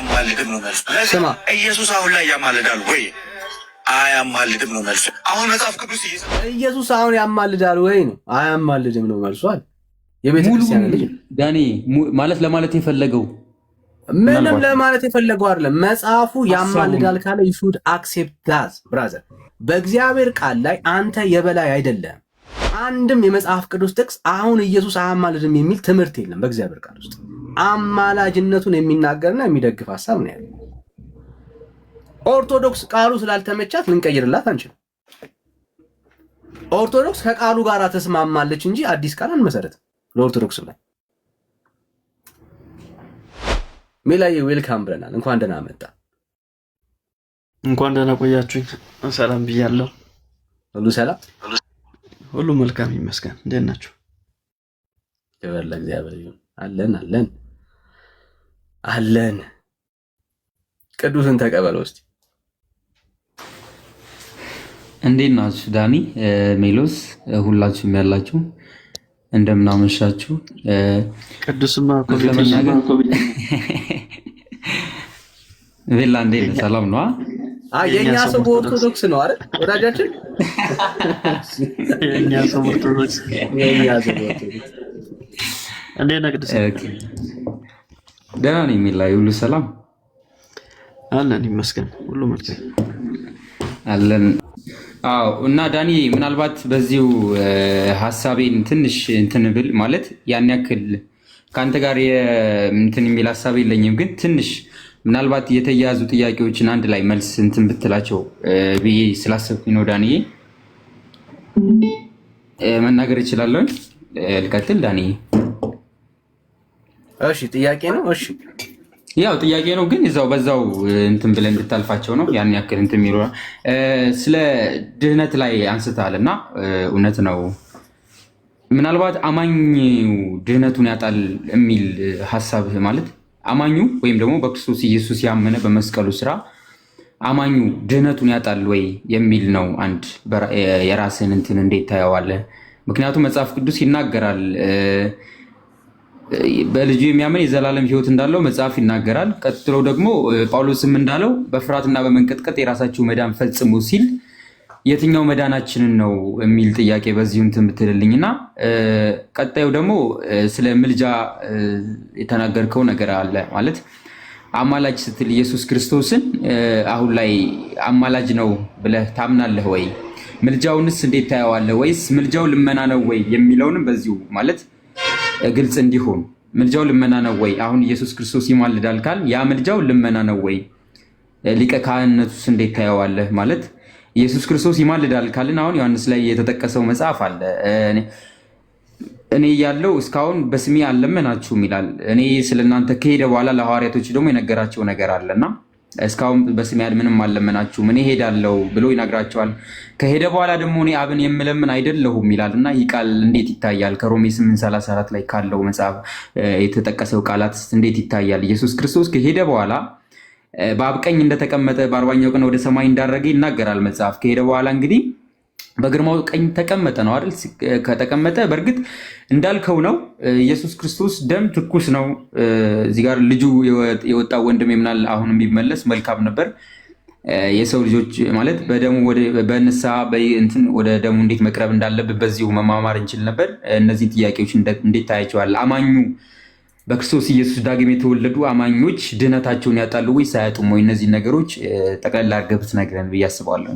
አያማልድም ነው መልሱ። ስማ ኢየሱስ አሁን ላይ ያማልዳል ወይ? አያማልድም ነው መልሱ። አሁን መጽሐፍ ቅዱስ ኢየሱስ አሁን ያማልዳል ወይ ነው? አያማልድም ነው መልሱ አይደል? የቤተ ክርስቲያን ልጅ ዳኒ ለማለት የፈለገው ምንም ለማለት የፈለገው አይደለም። መጽሐፉ ያማልዳል ካለ you should accept that brother። በእግዚአብሔር ቃል ላይ አንተ የበላይ አይደለም። አንድም የመጽሐፍ ቅዱስ ጥቅስ አሁን ኢየሱስ አያማልድም የሚል ትምህርት የለም በእግዚአብሔር ቃል ውስጥ። አማላጅነቱን የሚናገርና የሚደግፍ ሐሳብ ነው ያለው። ኦርቶዶክስ ቃሉ ስላልተመቻት ልንቀይርላት አንችልም። ኦርቶዶክስ ከቃሉ ጋር ተስማማለች እንጂ አዲስ ቃል አንመሰረትም ለኦርቶዶክስ ላይ። ሜላዬ ዌልካም ብለናል። እንኳን ደህና መጣ። እንኳን ደህና ቆያችሁኝ። ሰላም ብያለሁ። ሁሉ ሰላም፣ ሁሉ መልካም ይመስገን። እንዴት ናችሁ? ክብር ለእግዚአብሔር ይሁን። አለን አለን አለን። ቅዱስን ተቀበለው እስቲ። እንዴት ናችሁ? ዳኒ፣ ሜሎስ፣ ሁላችሁም ያላችሁ እንደምናመሻችሁ። ቅዱስማ ቬላ እንዴት ነህ? ሰላም ነው? የኛ ሰው ኦርቶዶክስ ነው አይደል? ወዳጃችን የኛ ሰው ኦርቶዶክስ እንዴት ነህ ቅዱስ? ደህና ነኝ። የሚላይ ሁሉ ሰላም አለን ይመስገን፣ ሁሉ መልካም አለን። አዎ። እና ዳኒ ምናልባት በዚሁ ሐሳቤን ትንሽ እንትን ብል ማለት ያን ያክል ከአንተ ጋር እንትን የሚል ሐሳብ የለኝም፣ ግን ትንሽ ምናልባት የተያያዙ ጥያቄዎችን አንድ ላይ መልስ እንትን ብትላቸው ብዬ ስላሰብኩኝ ነው። ዳኒ መናገር እችላለሁ? ልቀጥል ዳኒ? እሺ፣ ጥያቄ ነው። እሺ፣ ያው ጥያቄ ነው፣ ግን በዛው እንትን ብለን እንድታልፋቸው ነው። ያን ያክል እንትን የሚሉ ስለ ድህነት ላይ አንስተሃል እና እውነት ነው። ምናልባት አማኙ ድህነቱን ያጣል የሚል ሐሳብ ማለት አማኙ ወይም ደግሞ በክርስቶስ ኢየሱስ ያመነ በመስቀሉ ስራ አማኙ ድህነቱን ያጣል ወይ የሚል ነው። አንድ የራስን እንትን እንዴት ታየዋለህ? ምክንያቱም መጽሐፍ ቅዱስ ይናገራል፣ በልጁ የሚያምን የዘላለም ሕይወት እንዳለው መጽሐፍ ይናገራል። ቀጥሎ ደግሞ ጳውሎስም እንዳለው በፍርሃትና በመንቀጥቀጥ የራሳችሁ መዳን ፈጽሙ ሲል የትኛው መዳናችንን ነው የሚል ጥያቄ በዚሁ እንትን ብትልልኝና ቀጣዩ ደግሞ ስለ ምልጃ የተናገርከው ነገር አለ። ማለት አማላጅ ስትል ኢየሱስ ክርስቶስን አሁን ላይ አማላጅ ነው ብለህ ታምናለህ ወይ? ምልጃውንስ እንዴት ታየዋለህ? ወይስ ምልጃው ልመና ነው ወይ የሚለውንም በዚሁ ማለት ግልጽ እንዲሆን፣ ምልጃው ልመና ነው ወይ? አሁን ኢየሱስ ክርስቶስ ይማልዳል ካል ያ ምልጃው ልመና ነው ወይ? ሊቀ ካህንነቱስ እንዴት ታየዋለህ? ማለት ኢየሱስ ክርስቶስ ይማልዳል ካልን አሁን ዮሐንስ ላይ የተጠቀሰው መጽሐፍ አለ። እኔ ያለው እስካሁን በስሜ አልለመናችሁም ይላል። እኔ ስለእናንተ ከሄደ በኋላ ለሐዋርያቶች ደግሞ የነገራቸው ነገር አለና እስካሁን በስሜ ምንም አልለመናችሁም፣ እኔ ሄዳለሁ ብሎ ይነግራቸዋል። ከሄደ በኋላ ደግሞ እኔ አብን የምለምን አይደለሁም ይላል እና ይህ ቃል እንዴት ይታያል? ከሮሜ 8:34 ላይ ካለው መጽሐፍ የተጠቀሰው ቃላት እንዴት ይታያል? ኢየሱስ ክርስቶስ ከሄደ በኋላ በአብ ቀኝ እንደተቀመጠ በ40ኛው ቀን ወደ ሰማይ እንዳረገ ይናገራል መጽሐፍ። ከሄደ በኋላ እንግዲህ በግርማው ቀኝ ተቀመጠ ነው አይደል? ከተቀመጠ በእርግጥ እንዳልከው ነው። ኢየሱስ ክርስቶስ ደም ትኩስ ነው። እዚህ ጋር ልጁ የወጣው ወንድም ምናል አሁንም ቢመለስ መልካም ነበር። የሰው ልጆች ማለት በደሙ በንስሐ እንትን ወደ ደሙ እንዴት መቅረብ እንዳለብን በዚሁ መማማር እንችል ነበር። እነዚህ ጥያቄዎች እንዴት ታያቸዋል? አማኙ በክርስቶስ ኢየሱስ ዳግም የተወለዱ አማኞች ድህነታቸውን ያጣሉ ወይስ አያጡም ወይ? እነዚህ ነገሮች ጠቅላላ አድርገህ ብትነግረን ብዬ አስባለሁ።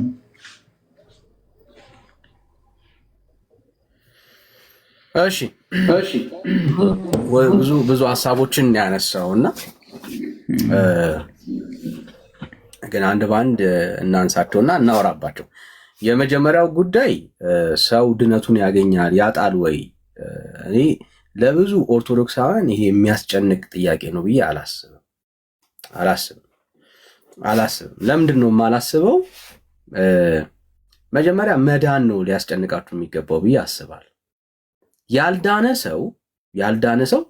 እሺ ብዙ ሀሳቦችን ያነሳው እና ግን አንድ ባንድ እናንሳቸውና እናወራባቸው። የመጀመሪያው ጉዳይ ሰው ድነቱን ያገኛል ያጣል ወይ? እኔ ለብዙ ኦርቶዶክሳውያን ይሄ የሚያስጨንቅ ጥያቄ ነው ብዬ አላስብም። ለምንድን ነው የማላስበው? መጀመሪያ መዳን ነው ሊያስጨንቃችሁ የሚገባው ብዬ አስባለሁ። ያልዳነ ሰው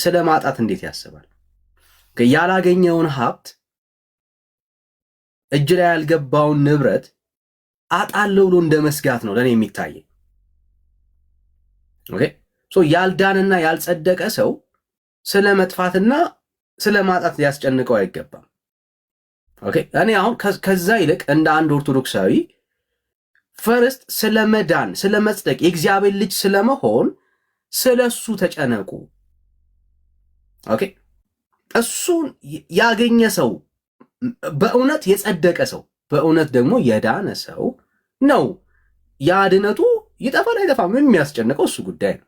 ስለ ማጣት እንዴት ያስባል? ያላገኘውን ሀብት እጅ ላይ ያልገባውን ንብረት አጣለው ብሎ እንደ መስጋት ነው ለኔ የሚታየኝ። ኦኬ ሶ ያልዳነና ያልጸደቀ ሰው ስለ መጥፋትና ስለ ማጣት ሊያስጨንቀው አይገባም። ኦኬ እኔ አሁን ከዛ ይልቅ እንደ አንድ ኦርቶዶክሳዊ ፈርስት ስለ መዳን፣ ስለ መጽደቅ፣ የእግዚአብሔር ልጅ ስለመሆን ስለሱ ተጨነቁ። ኦኬ እሱን ያገኘ ሰው በእውነት የጸደቀ ሰው በእውነት ደግሞ የዳነ ሰው ነው። ያድነቱ ይጠፋል አይጠፋም ምን የሚያስጨንቀው እሱ ጉዳይ ነው።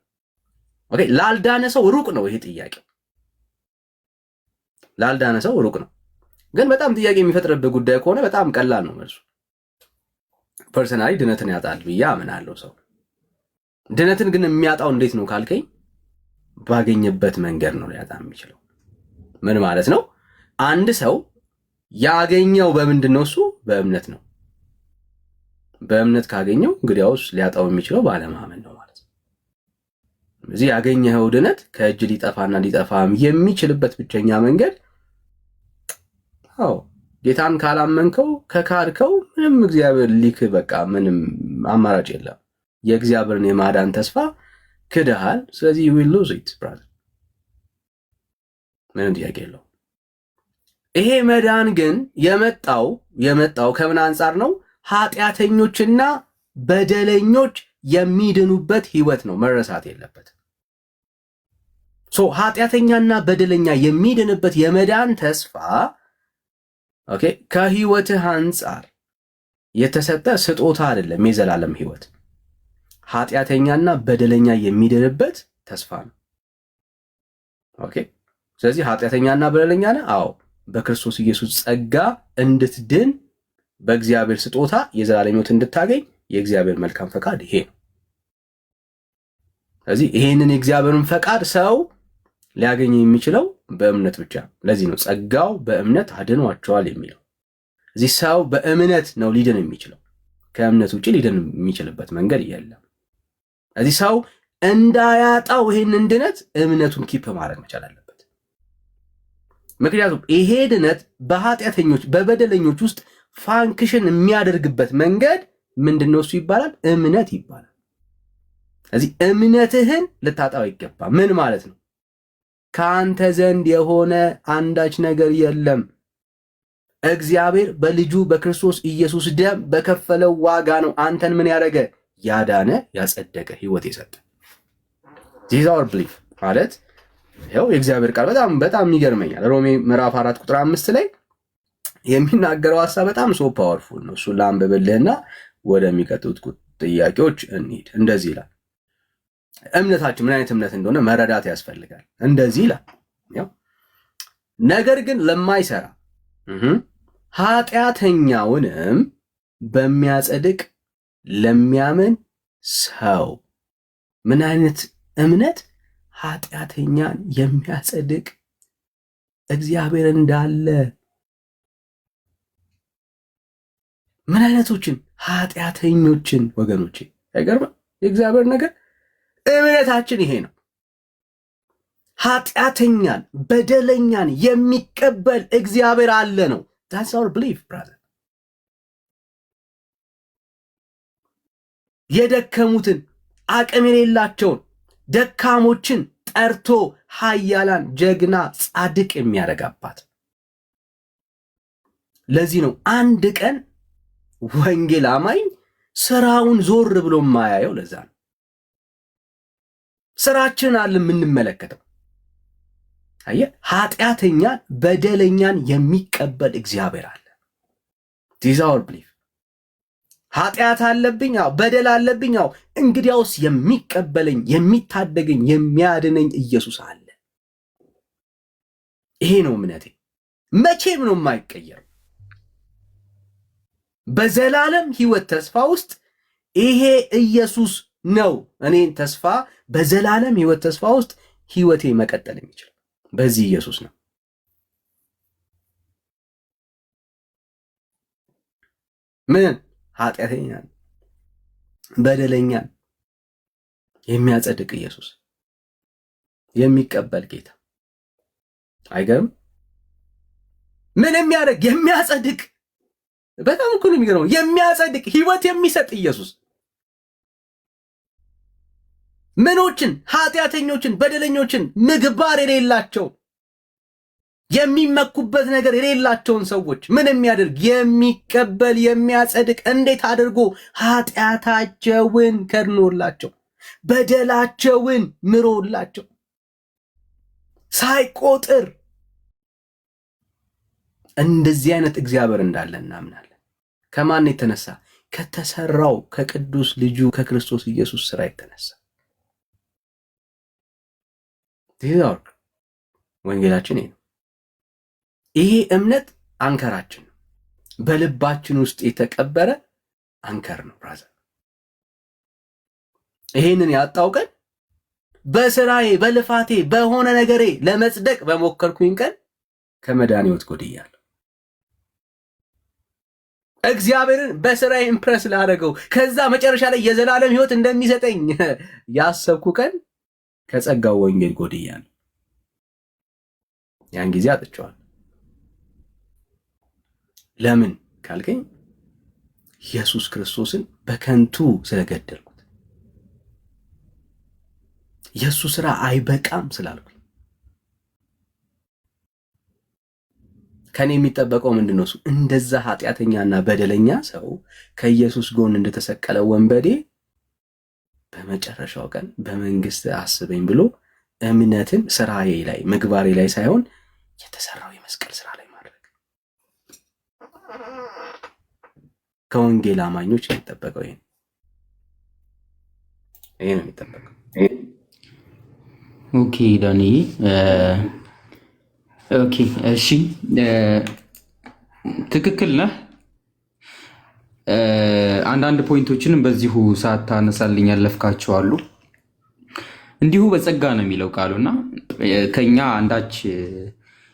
ኦኬ ላልዳነ ሰው ሩቅ ነው ይሄ ጥያቄ፣ ላልዳነ ሰው ሩቅ ነው። ግን በጣም ጥያቄ የሚፈጥርበት ጉዳይ ከሆነ በጣም ቀላል ነው መልሱ። ፐርሰናሊ ድነትን ያጣል ብዬ አምናለሁ ሰው። ድነትን ግን የሚያጣው እንዴት ነው ካልከኝ ባገኘበት መንገድ ነው ሊያጣ የሚችለው። ምን ማለት ነው? አንድ ሰው ያገኘው በምንድን ነው? እሱ በእምነት ነው። በእምነት ካገኘው እንግዲያውስ ሊያጣው የሚችለው ባለማመን ነው ማለት ነው። ስለዚህ ያገኘኸው ድነት ከእጅ ሊጠፋና ሊጠፋም የሚችልበት ብቸኛ መንገድ ጌታን ካላመንከው ከካድከው ምንም እግዚአብሔር ሊክ በቃ ምንም አማራጭ የለም። የእግዚአብሔርን የማዳን ተስፋ ክደሃል። ስለዚህ you will lose it brother፣ ምንም ጥያቄ የለው። ይሄ መዳን ግን የመጣው ከምን አንጻር ነው? ኃጢአተኞችና በደለኞች የሚድኑበት ህይወት ነው፣ መረሳት የለበት። ኃጢአተኛና በደለኛ የሚድንበት የመዳን ተስፋ ኦኬ ከህይወትህ አንጻር የተሰጠ ስጦታ አይደለም። የዘላለም ህይወት ኃጢአተኛና በደለኛ የሚድንበት ተስፋ ነው። ኦኬ ስለዚህ ኃጢአተኛና በደለኛ ነህ? አዎ በክርስቶስ ኢየሱስ ጸጋ እንድትድን በእግዚአብሔር ስጦታ የዘላለም ህይወት እንድታገኝ የእግዚአብሔር መልካም ፈቃድ ይሄ ነው። ስለዚህ ይሄንን የእግዚአብሔርን ፈቃድ ሰው ሊያገኝ የሚችለው በእምነት ብቻ። ለዚህ ነው ጸጋው በእምነት አድኗቸዋል የሚለው። እዚህ ሰው በእምነት ነው ሊድን የሚችለው። ከእምነት ውጪ ሊድን የሚችልበት መንገድ የለም። እዚህ ሰው እንዳያጣው ይሄንን ድነት እምነቱን ኪፕ ማድረግ መቻል አለበት። ምክንያቱም ይሄ ድነት በኃጢአተኞች በበደለኞች ውስጥ ፋንክሽን የሚያደርግበት መንገድ ምንድነው? እሱ ይባላል እምነት ይባላል። እዚህ እምነትህን ልታጣው ይገባ። ምን ማለት ነው? ከአንተ ዘንድ የሆነ አንዳች ነገር የለም። እግዚአብሔር በልጁ በክርስቶስ ኢየሱስ ደም በከፈለው ዋጋ ነው አንተን ምን ያደረገ? ያዳነ፣ ያጸደቀ፣ ህይወት የሰጠ። this is our belief ማለት ይኸው የእግዚአብሔር ቃል በጣም ይገርመኛል። ሮሜ ምዕራፍ 4 ቁጥር 5 ላይ የሚናገረው ሐሳብ በጣም ሶ ፓወርፉል ነው። እሱን ላንብብልህና ወደሚቀጥሉት ጥያቄዎች እንሂድ። እንደዚህ ይላል። እምነታችን ምን አይነት እምነት እንደሆነ መረዳት ያስፈልጋል። እንደዚህ ይላል፣ ነገር ግን ለማይሰራ ኃጢአተኛውንም በሚያጸድቅ ለሚያምን ሰው። ምን አይነት እምነት? ኃጢአተኛን የሚያጸድቅ እግዚአብሔር እንዳለ። ምን አይነቶችን? ኃጢአተኞችን። ወገኖቼ አይገርም? የእግዚአብሔር ነገር እምነታችን ይሄ ነው። ኃጢአተኛን በደለኛን የሚቀበል እግዚአብሔር አለ ነው። that's our belief brother። የደከሙትን አቅም የሌላቸውን ደካሞችን ጠርቶ ኃያላን ጀግና ጻድቅ የሚያደርግ አባት። ለዚህ ነው አንድ ቀን ወንጌል አማኝ ስራውን ዞር ብሎ ማያየው። ለዛ ነው ስራችን አለ የምንመለከተው። አየህ፣ ኃጢአተኛን በደለኛን የሚቀበል እግዚአብሔር አለ። this is our belief። ኃጢአት አለብኝ፣ አዎ በደል አለብኝ፣ አዎ እንግዲያውስ የሚቀበለኝ የሚታደገኝ የሚያድነኝ ኢየሱስ አለ። ይሄ ነው እምነቴ። መቼም ነው የማይቀየር። በዘላለም ህይወት ተስፋ ውስጥ ይሄ ኢየሱስ ነው እኔን ተስፋ በዘላለም ህይወት ተስፋ ውስጥ ህይወቴ መቀጠል የሚችል በዚህ ኢየሱስ ነው። ምን? ኃጢአተኛን በደለኛን የሚያጸድቅ ኢየሱስ የሚቀበል ጌታ። አይገርም? ምን የሚያደርግ? የሚያጸድቅ። በጣም እኮ ነው የሚገርመው። የሚያጸድቅ ህይወት የሚሰጥ ኢየሱስ ምኖችን? ኃጢአተኞችን፣ በደለኞችን፣ ምግባር የሌላቸው የሚመኩበት ነገር የሌላቸውን ሰዎች ምን የሚያደርግ የሚቀበል የሚያጸድቅ እንዴት አድርጎ ኃጢአታቸውን ከድኖላቸው በደላቸውን ምሮላቸው ሳይቆጥር እንደዚህ አይነት እግዚአብሔር እንዳለ እናምናለን። ከማን የተነሳ? ከተሰራው ከቅዱስ ልጁ ከክርስቶስ ኢየሱስ ስራ የተነሳ። ወንጌላችን ይሄ ነው። ይሄ እምነት አንከራችን ነው። በልባችን ውስጥ የተቀበረ አንከር ነው ብራዘር። ይሄንን ያጣው ቀን በስራዬ በልፋቴ በሆነ ነገሬ ለመጽደቅ በሞከርኩኝ ቀን ከመዳን ሕይወት ጎድያለሁ። እግዚአብሔርን በስራዬ ኢምፕረስ ላደረገው ከዛ መጨረሻ ላይ የዘላለም ሕይወት እንደሚሰጠኝ ያሰብኩ ቀን ከጸጋው ወንጌል ጎድያለሁ። ያን ጊዜ አጥቼዋለሁ። ለምን ካልከኝ ኢየሱስ ክርስቶስን በከንቱ ስለገደልኩት የሱ ስራ አይበቃም ስላልኩኝ ከኔ የሚጠበቀው ምንድነው? እሱ እንደዛ ኃጢአተኛና በደለኛ ሰው ከኢየሱስ ጎን እንደተሰቀለ ወንበዴ በመጨረሻው ቀን በመንግስት አስበኝ ብሎ እምነትን ስራዬ ላይ ምግባሬ ላይ ሳይሆን የተሰራው የመስቀል ስራ ላይ ማድረግ ከወንጌል አማኞች የሚጠበቀው ይሄ ነው የሚጠበቀው። ኦኬ ዳኒ፣ ኦኬ እሺ፣ ትክክል ነህ። አንዳንድ ፖይንቶችንም በዚሁ ሰዓት ታነሳልኝ ያለፍካቸው አሉ። እንዲሁ በጸጋ ነው የሚለው ቃሉና ከኛ አንዳች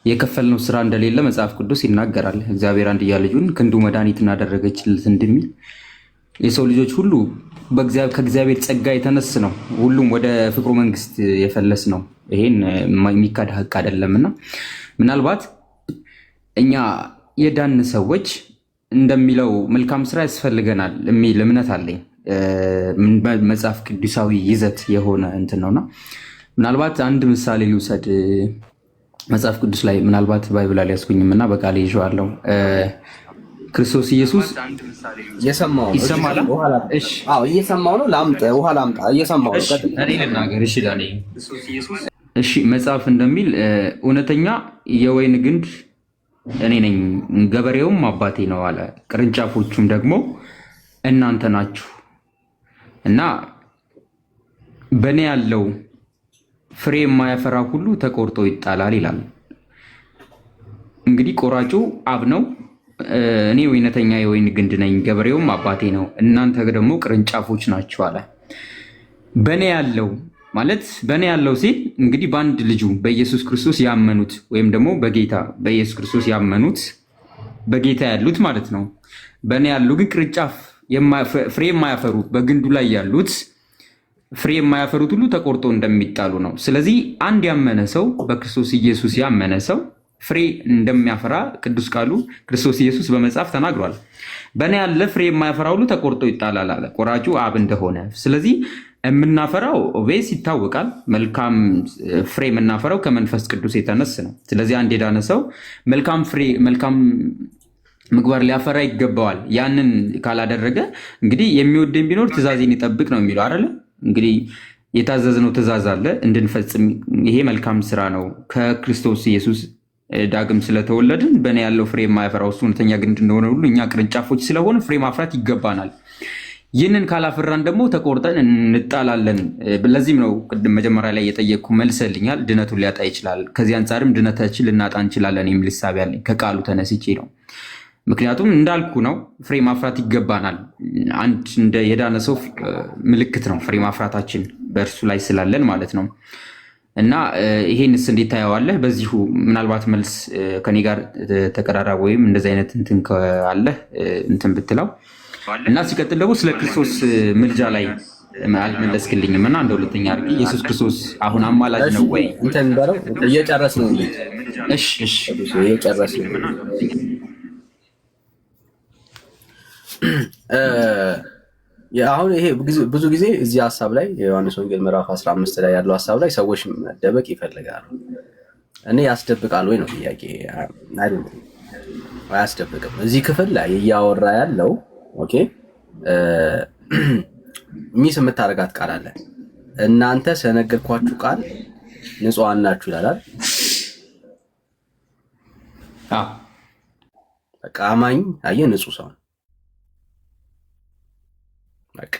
የከፈልነው ስራ እንደሌለ መጽሐፍ ቅዱስ ይናገራል። እግዚአብሔር አንድያ ልጁን ክንዱ መድኃኒት እናደረገችለት እንደሚል የሰው ልጆች ሁሉ ከእግዚአብሔር ጸጋ የተነስ ነው ሁሉም ወደ ፍቅሩ መንግስት የፈለስ ነው። ይሄን የሚካድ ሀቅ አይደለምና ምናልባት እኛ የዳን ሰዎች እንደሚለው መልካም ስራ ያስፈልገናል የሚል እምነት አለኝ። መጽሐፍ ቅዱሳዊ ይዘት የሆነ እንትን ነውና ምናልባት አንድ ምሳሌ ልውሰድ። መጽሐፍ ቅዱስ ላይ ምናልባት ባይብል ላይ ያስኩኝምና በቃል ይዤዋለሁ። ክርስቶስ ኢየሱስ እየሰማው ነው። ይሰማል? እሺ፣ አዎ እየሰማው ነው። ውሃ ላምጣ። እየሰማው ነው። እኔ ልናገር። እሺ ዳኒ፣ እሺ መጽሐፍ እንደሚል እውነተኛ የወይን ግንድ እኔ ነኝ፣ ገበሬውም አባቴ ነው አለ። ቅርንጫፎቹም ደግሞ እናንተ ናችሁ እና በእኔ ያለው ፍሬ የማያፈራ ሁሉ ተቆርጦ ይጣላል ይላል። እንግዲህ ቆራጩ አብ ነው። እኔ እውነተኛ የወይን ግንድ ነኝ፣ ገበሬውም አባቴ ነው፣ እናንተ ደግሞ ቅርንጫፎች ናችሁ አለ። በእኔ ያለው ማለት በእኔ ያለው ሲል እንግዲህ በአንድ ልጁ በኢየሱስ ክርስቶስ ያመኑት ወይም ደግሞ በጌታ በኢየሱስ ክርስቶስ ያመኑት በጌታ ያሉት ማለት ነው። በእኔ ያሉ ግን ቅርንጫፍ ፍሬ የማያፈሩ በግንዱ ላይ ያሉት ፍሬ የማያፈሩት ሁሉ ተቆርጦ እንደሚጣሉ ነው። ስለዚህ አንድ ያመነ ሰው በክርስቶስ ኢየሱስ ያመነ ሰው ፍሬ እንደሚያፈራ ቅዱስ ቃሉ ክርስቶስ ኢየሱስ በመጽሐፍ ተናግሯል። በእኔ ያለ ፍሬ የማያፈራ ሁሉ ተቆርጦ ይጣላል አለ፣ ቆራጩ አብ እንደሆነ። ስለዚህ የምናፈራው ኦቤስ ይታወቃል። መልካም ፍሬ የምናፈራው ከመንፈስ ቅዱስ የተነስ ነው። ስለዚህ አንድ የዳነ ሰው መልካም ፍሬ መልካም ምግባር ሊያፈራ ይገባዋል። ያንን ካላደረገ እንግዲህ የሚወደኝ ቢኖር ትእዛዜን ይጠብቅ ነው የሚለው አይደለ? እንግዲህ የታዘዝነው ትእዛዝ አለ እንድንፈጽም። ይሄ መልካም ስራ ነው። ከክርስቶስ ኢየሱስ ዳግም ስለተወለድን በእኔ ያለው ፍሬ የማያፈራው እሱ እውነተኛ ግንድ እንደሆነ ሁሉ እኛ ቅርንጫፎች ስለሆነ ፍሬ ማፍራት ይገባናል። ይህንን ካላፈራን ደግሞ ተቆርጠን እንጣላለን። ለዚህም ነው ቅድም መጀመሪያ ላይ የጠየቅኩ መልሰልኛል። ድነቱን ሊያጣ ይችላል። ከዚህ አንጻርም ድነታችን ልናጣ እንችላለን የሚል ሐሳብ ያለኝ ከቃሉ ተነስቼ ነው። ምክንያቱም እንዳልኩ ነው፣ ፍሬ ማፍራት ይገባናል። አንድ እንደ የዳነ ሰው ምልክት ነው ፍሬ ማፍራታችን በእርሱ ላይ ስላለን ማለት ነው። እና ይሄንስ እንዴት ታየዋለህ? በዚሁ ምናልባት መልስ ከኔ ጋር ተቀራራቢ ወይም እንደዚህ አይነት እንትን ካለህ እንትን ብትለው እና ሲቀጥል ደግሞ ስለ ክርስቶስ ምልጃ ላይ አልመለስክልኝም እና እንደ ሁለተኛ አድርጌ ኢየሱስ ክርስቶስ አሁን አማላጅ ነው ወይ እንትን በለው። እየጨረስን ነው። እሺ እሺ፣ እየጨረስን ነው። አሁን ይሄ ብዙ ጊዜ እዚህ ሀሳብ ላይ የዮሐንስ ወንጌል ምዕራፍ 15 ላይ ያለው ሀሳብ ላይ ሰዎች መደበቅ ይፈልጋሉ። እኔ ያስደብቃል ወይ ነው ጥያቄ። አያስደብቅም። እዚህ ክፍል ላይ እያወራ ያለው ኦኬ ሚስ የምታደርጋት ቃል አለ። እናንተ ስለነገርኳችሁ ቃል ንጹሐን ናችሁ ይላል። በቃ አማኝ አየህ ንጹህ ሰው በቃ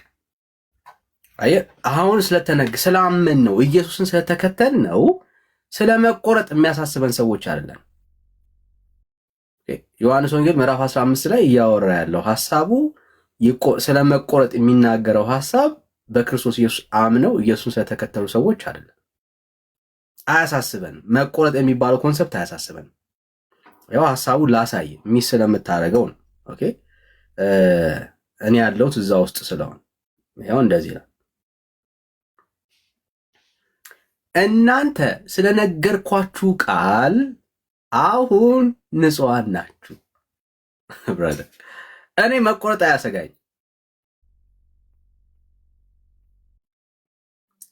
አየህ። አሁን ስላመን ነው ኢየሱስን ስለተከተል ነው ስለመቆረጥ የሚያሳስበን ሰዎች አይደለም። ዮሐንስ ወንጌል ምዕራፍ 15 ላይ እያወራ ያለው ሐሳቡ ስለመቆረጥ የሚናገረው ሐሳብ በክርስቶስ ኢየሱስ አምነው ኢየሱስን ስለተከተሉ ሰዎች አይደለም። አያሳስበንም። መቆረጥ የሚባለው ኮንሰፕት አያሳስበንም። ያው ሐሳቡ ላሳይ ሚስ ስለምታደርገው ነው። ኦኬ እኔ ያለሁት እዛ ውስጥ ስለሆነ ያው እንደዚህ ነው። እናንተ ስለነገርኳችሁ ቃል አሁን ንጹሐን ናችሁ። ብራዘር እኔ መቆረጥ አያሰጋኝ።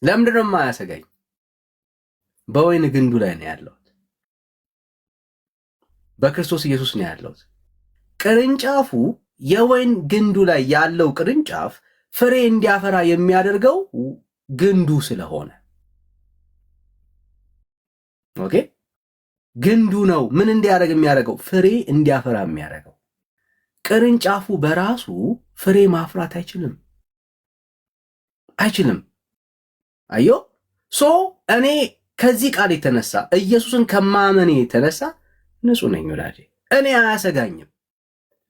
ለምንድን ነው የማያሰጋኝ? በወይን ግንዱ ላይ ነው ያለሁት። በክርስቶስ ኢየሱስ ነው ያለሁት። ቅርንጫፉ የወይን ግንዱ ላይ ያለው ቅርንጫፍ ፍሬ እንዲያፈራ የሚያደርገው ግንዱ ስለሆነ ኦኬ ግንዱ ነው ምን እንዲያደርግ የሚያደርገው ፍሬ እንዲያፈራ የሚያደርገው። ቅርንጫፉ በራሱ ፍሬ ማፍራት አይችልም። አዮ ሶ እኔ ከዚህ ቃል የተነሳ ኢየሱስን ከማመኔ የተነሳ ንጹህ ነኝ ወዳጄ። እኔ አያሰጋኝም።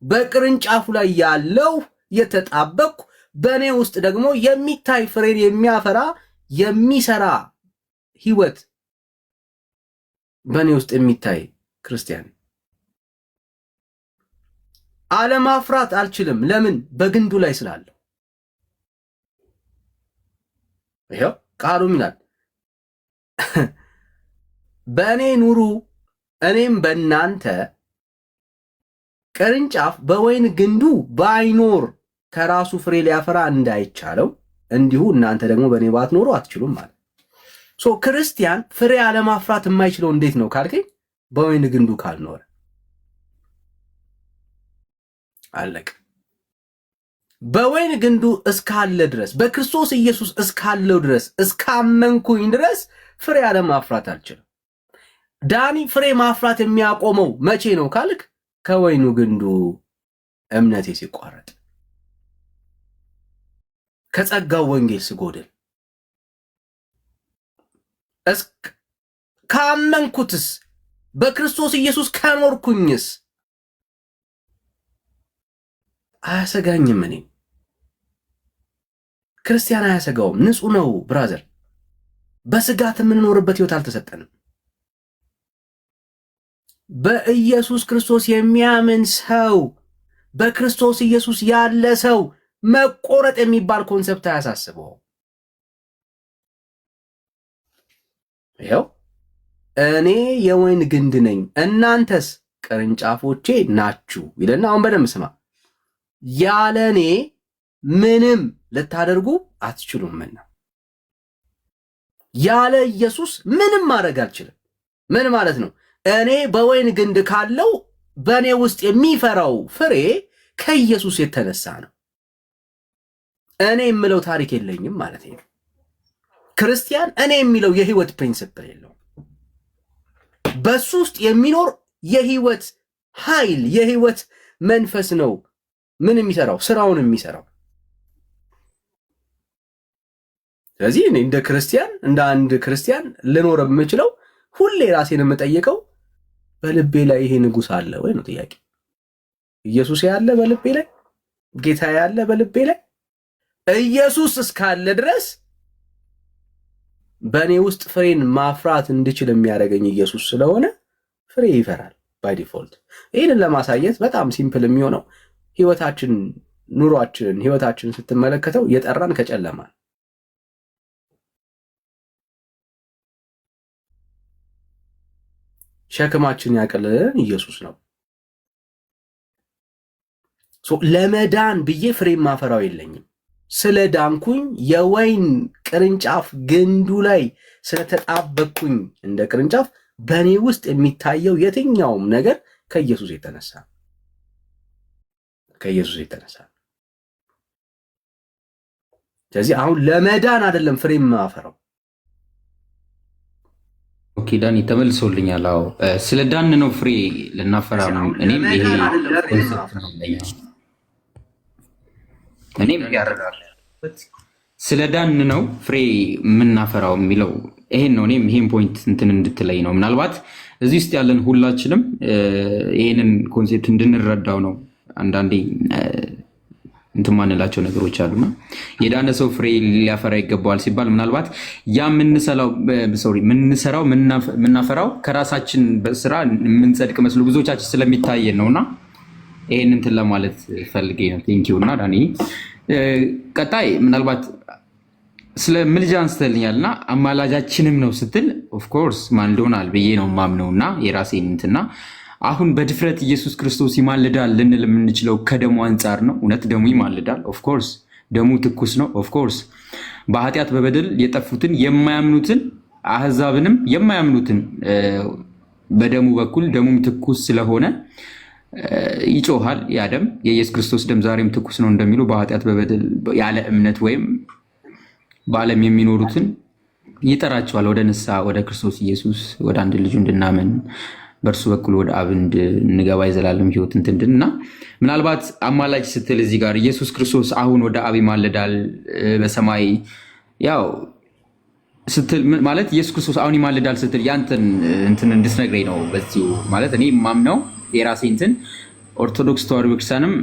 በቅርንጫፉ ላይ ያለው የተጣበቅኩ በእኔ ውስጥ ደግሞ የሚታይ ፍሬን የሚያፈራ የሚሰራ ህይወት በእኔ ውስጥ የሚታይ ክርስቲያን አለማፍራት አልችልም። ለምን? በግንዱ ላይ ስላለው። ይሄው ቃሉም ይላል በእኔ ኑሩ እኔም በእናንተ። ቅርንጫፍ በወይን ግንዱ ባይኖር ከራሱ ፍሬ ሊያፈራ እንዳይቻለው እንዲሁ እናንተ ደግሞ በእኔ ባትኖሩ አትችሉም ማለት። ሶ ክርስቲያን ፍሬ አለማፍራት የማይችለው እንዴት ነው ካልከኝ፣ በወይን ግንዱ ካልኖረ አለቀ። በወይን ግንዱ እስካለ ድረስ በክርስቶስ ኢየሱስ እስካለው ድረስ እስካመንኩኝ ድረስ ፍሬ አለማፍራት አልችልም። ዳኒ ፍሬ ማፍራት የሚያቆመው መቼ ነው ካልክ፣ ከወይኑ ግንዱ እምነቴ ሲቋረጥ፣ ከጸጋው ወንጌል ስጎድል፣ ካመንኩትስ በክርስቶስ ኢየሱስ ከኖርኩኝስ አያሰጋኝም። እኔ ክርስቲያን አያሰጋውም። ንጹህ ነው ብራዘር። በስጋት የምንኖርበት ህይወት አልተሰጠንም። በኢየሱስ ክርስቶስ የሚያምን ሰው፣ በክርስቶስ ኢየሱስ ያለ ሰው መቆረጥ የሚባል ኮንሰፕት አያሳስበው። ይኸው እኔ የወይን ግንድ ነኝ እናንተስ ቅርንጫፎቼ ናችሁ ይለና አሁን በደንብ ስማ። ያለ እኔ ምንም ልታደርጉ አትችሉምና፣ ያለ ኢየሱስ ምንም ማድረግ አልችልም። ምን ማለት ነው? እኔ በወይን ግንድ ካለው በእኔ ውስጥ የሚፈራው ፍሬ ከኢየሱስ የተነሳ ነው። እኔ የምለው ታሪክ የለኝም ማለት ነው። ክርስቲያን እኔ የሚለው የህይወት ፕሪንሲፕል የለውም። በሱ ውስጥ የሚኖር የህይወት ኃይል የህይወት መንፈስ ነው ምን የሚሰራው ስራውን የሚሰራው። ስለዚህ እኔ እንደ ክርስቲያን እንደ አንድ ክርስቲያን ልኖር የምችለው ሁሌ ራሴን የምጠይቀው በልቤ ላይ ይሄ ንጉሥ አለ ወይ ነው ጥያቄ። ኢየሱስ ያለ በልቤ ላይ፣ ጌታ ያለ በልቤ ላይ። ኢየሱስ እስካለ ድረስ በእኔ ውስጥ ፍሬን ማፍራት እንድችል የሚያደርገኝ ኢየሱስ ስለሆነ ፍሬ ይፈራል ባይ ዲፎልት። ይህንን ለማሳየት በጣም ሲምፕል የሚሆነው ህይወታችን፣ ኑሯችንን፣ ህይወታችንን ስትመለከተው የጠራን ከጨለማ ሸክማችን ያቀለለን ኢየሱስ ነው። ለመዳን ብዬ ፍሬ ማፈራው የለኝም። ስለ ዳንኩኝ የወይን ቅርንጫፍ ግንዱ ላይ ስለተጣበቅኩኝ እንደ ቅርንጫፍ በእኔ ውስጥ የሚታየው የትኛውም ነገር ከኢየሱስ የተነሳ ከኢየሱስ የተነሳ። ስለዚህ አሁን ለመዳን አይደለም ፍሬ የማፈራው። ኦኬ ዳኒ ተመልሶልኛል። አዎ ስለ ዳን ነው ፍሬ ልናፈራ ነው። እኔም ይሄ ኮንሰፕት ነው ለኛ እኔም ያረጋል ስለ ዳን ነው ፍሬ የምናፈራው የሚለው ይሄን ነው። እኔም ይሄን ፖይንት እንትን እንድትለይ ነው። ምናልባት እዚህ ውስጥ ያለን ሁላችንም ይሄንን ኮንሴፕት እንድንረዳው ነው። አንዳንዴ እንትን ማንላቸው ነገሮች አሉና የዳነ ሰው ፍሬ ሊያፈራ ይገባዋል ሲባል ምናልባት ያ የምናፈራው ከራሳችን በስራ የምንጸድቅ መስሎ ብዙዎቻችን ስለሚታየን ነውና ይሄን እንትን ለማለት ፈልጌ ነው። ቴንኪው እና ዳኒ ቀጣይ ምናልባት ስለ ምልጃ አንስተልኛልና አማላጃችንም ነው ስትል ኦፍኮርስ ማን እንደሆናል ብዬ ነው ማምነውና የራሴን እንትና አሁን በድፍረት ኢየሱስ ክርስቶስ ይማልዳል ልንል የምንችለው ከደሙ አንጻር ነው። እውነት ደሙ ይማልዳል። ኦፍኮርስ ደሙ ትኩስ ነው። ኦፍኮርስ በኃጢአት በበደል የጠፉትን የማያምኑትን አህዛብንም የማያምኑትን በደሙ በኩል ደሙም ትኩስ ስለሆነ ይጮሃል። ያ ደም የኢየሱስ ክርስቶስ ደም ዛሬም ትኩስ ነው እንደሚሉ በኃጢአት በበደል ያለ እምነት ወይም በዓለም የሚኖሩትን ይጠራቸዋል ወደ ንስሐ ወደ ክርስቶስ ኢየሱስ ወደ አንድ ልጁ እንድናምን በእርሱ በኩል ወደ አብ እንድንገባ የዘላለም ሕይወት እንትን እና ምናልባት አማላጅ ስትል እዚህ ጋር ኢየሱስ ክርስቶስ አሁን ወደ አብ ይማልዳል በሰማይ ያው ስትል ማለት ኢየሱስ ክርስቶስ አሁን ይማልዳል ስትል ያንተን እንትን እንድትነግረኝ ነው። በዚሁ ማለት እኔ ማምነው የራሴ እንትን ኦርቶዶክስ ተዋሕዶ ቤተክርስቲያንም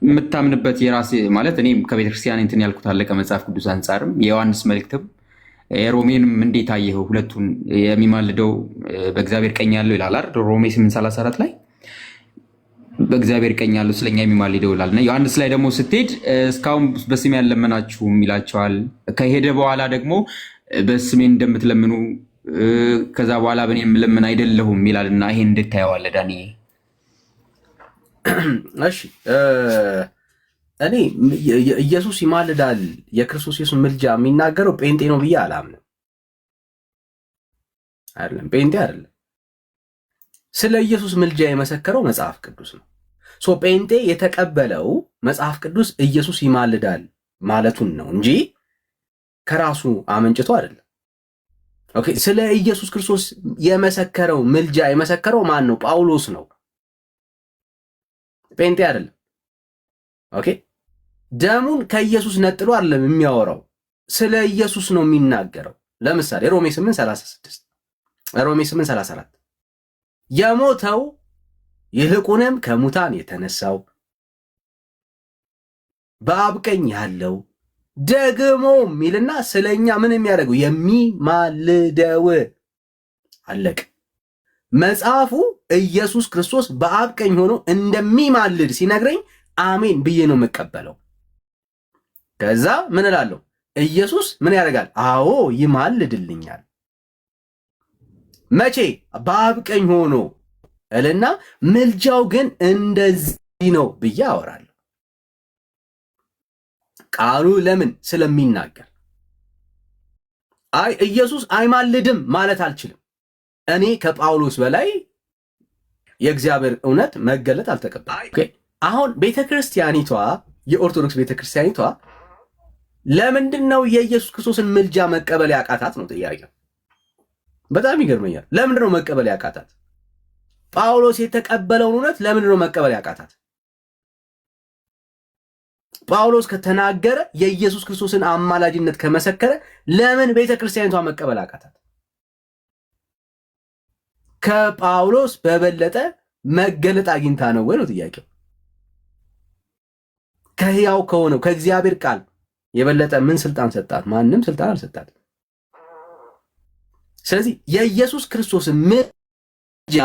የምታምንበት የራሴ ማለት እኔም ከቤተክርስቲያን እንትን ያልኩት አለ ከመጽሐፍ ቅዱስ አንጻርም የዮሐንስ መልእክትም ሮሜንም እንዴት አየኸው? ሁለቱን የሚማልደው በእግዚአብሔር ቀኝ ያለው ይላል አይደል? ሮሜ 8:34 ላይ በእግዚአብሔር ቀኝ ያለው ስለኛ የሚማልደው ይላል እና ዮሐንስ ላይ ደግሞ ስትሄድ እስካሁን በስሜ ያለመናችሁም ይላቸዋል። ከሄደ በኋላ ደግሞ በስሜ እንደምትለምኑ ከዛ በኋላ በእኔ የምለምን አይደለሁም ይላልና ይሄን እንዴት ታየዋለህ ዳንኤ? እሺ እኔ ኢየሱስ ይማልዳል የክርስቶስ ኢየሱስ ምልጃ የሚናገረው ጴንጤ ነው ብዬ አላምንም። አይደለም ጴንጤ አይደለም። ስለ ኢየሱስ ምልጃ የመሰከረው መጽሐፍ ቅዱስ ነው። ጴንጤ የተቀበለው መጽሐፍ ቅዱስ ኢየሱስ ይማልዳል ማለቱን ነው እንጂ ከራሱ አመንጭቶ አይደለም። ኦኬ ስለ ኢየሱስ ክርስቶስ የመሰከረው ምልጃ የመሰከረው ማን ነው? ጳውሎስ ነው። ጴንጤ አይደለም። ኦኬ ደሙን ከኢየሱስ ነጥሎ አይደለም የሚያወራው፣ ስለ ኢየሱስ ነው የሚናገረው። ለምሳሌ ሮሜ 8:36 ሮሜ 8:34 የሞተው ይልቁንም ከሙታን የተነሳው በአብ ቀኝ ያለው ደግሞ ሚልና ስለኛ ምን የሚያደርገው የሚማልደው አለቅ መጽሐፉ ኢየሱስ ክርስቶስ በአብ ቀኝ ሆኖ እንደሚማልድ ሲነግረኝ አሜን ብዬ ነው የምቀበለው። ከዛ ምን እላለሁ? ኢየሱስ ምን ያደርጋል? አዎ ይማልድልኛል። መቼ? በአብ ቀኝ ሆኖ እልና ምልጃው ግን እንደዚህ ነው ብዬ አወራለሁ። ቃሉ ለምን ስለሚናገር። አይ ኢየሱስ አይማልድም ማለት አልችልም። እኔ ከጳውሎስ በላይ የእግዚአብሔር እውነት መገለጥ አልተቀበልኩም። አሁን ቤተክርስቲያኒቷ የኦርቶዶክስ ቤተክርስቲያኒቷ ለምንድን ነው የኢየሱስ ክርስቶስን ምልጃ መቀበል ያቃታት ነው ጥያቄው። በጣም ይገርመኛል። ለምንድን ነው መቀበል ያቃታት? ጳውሎስ የተቀበለውን እውነት ለምንድን ነው መቀበል ያቃታት? ጳውሎስ ከተናገረ የኢየሱስ ክርስቶስን አማላጅነት ከመሰከረ ለምን ቤተክርስቲያኒቷ መቀበል አቃታት? ከጳውሎስ በበለጠ መገለጥ አግኝታ ነው ወይ ነው ጥያቄው። ከሕያው ከሆነው ከእግዚአብሔር ቃል የበለጠ ምን ስልጣን ሰጣት? ማንም ስልጣን አልሰጣት። ስለዚህ የኢየሱስ ክርስቶስን ምልጃ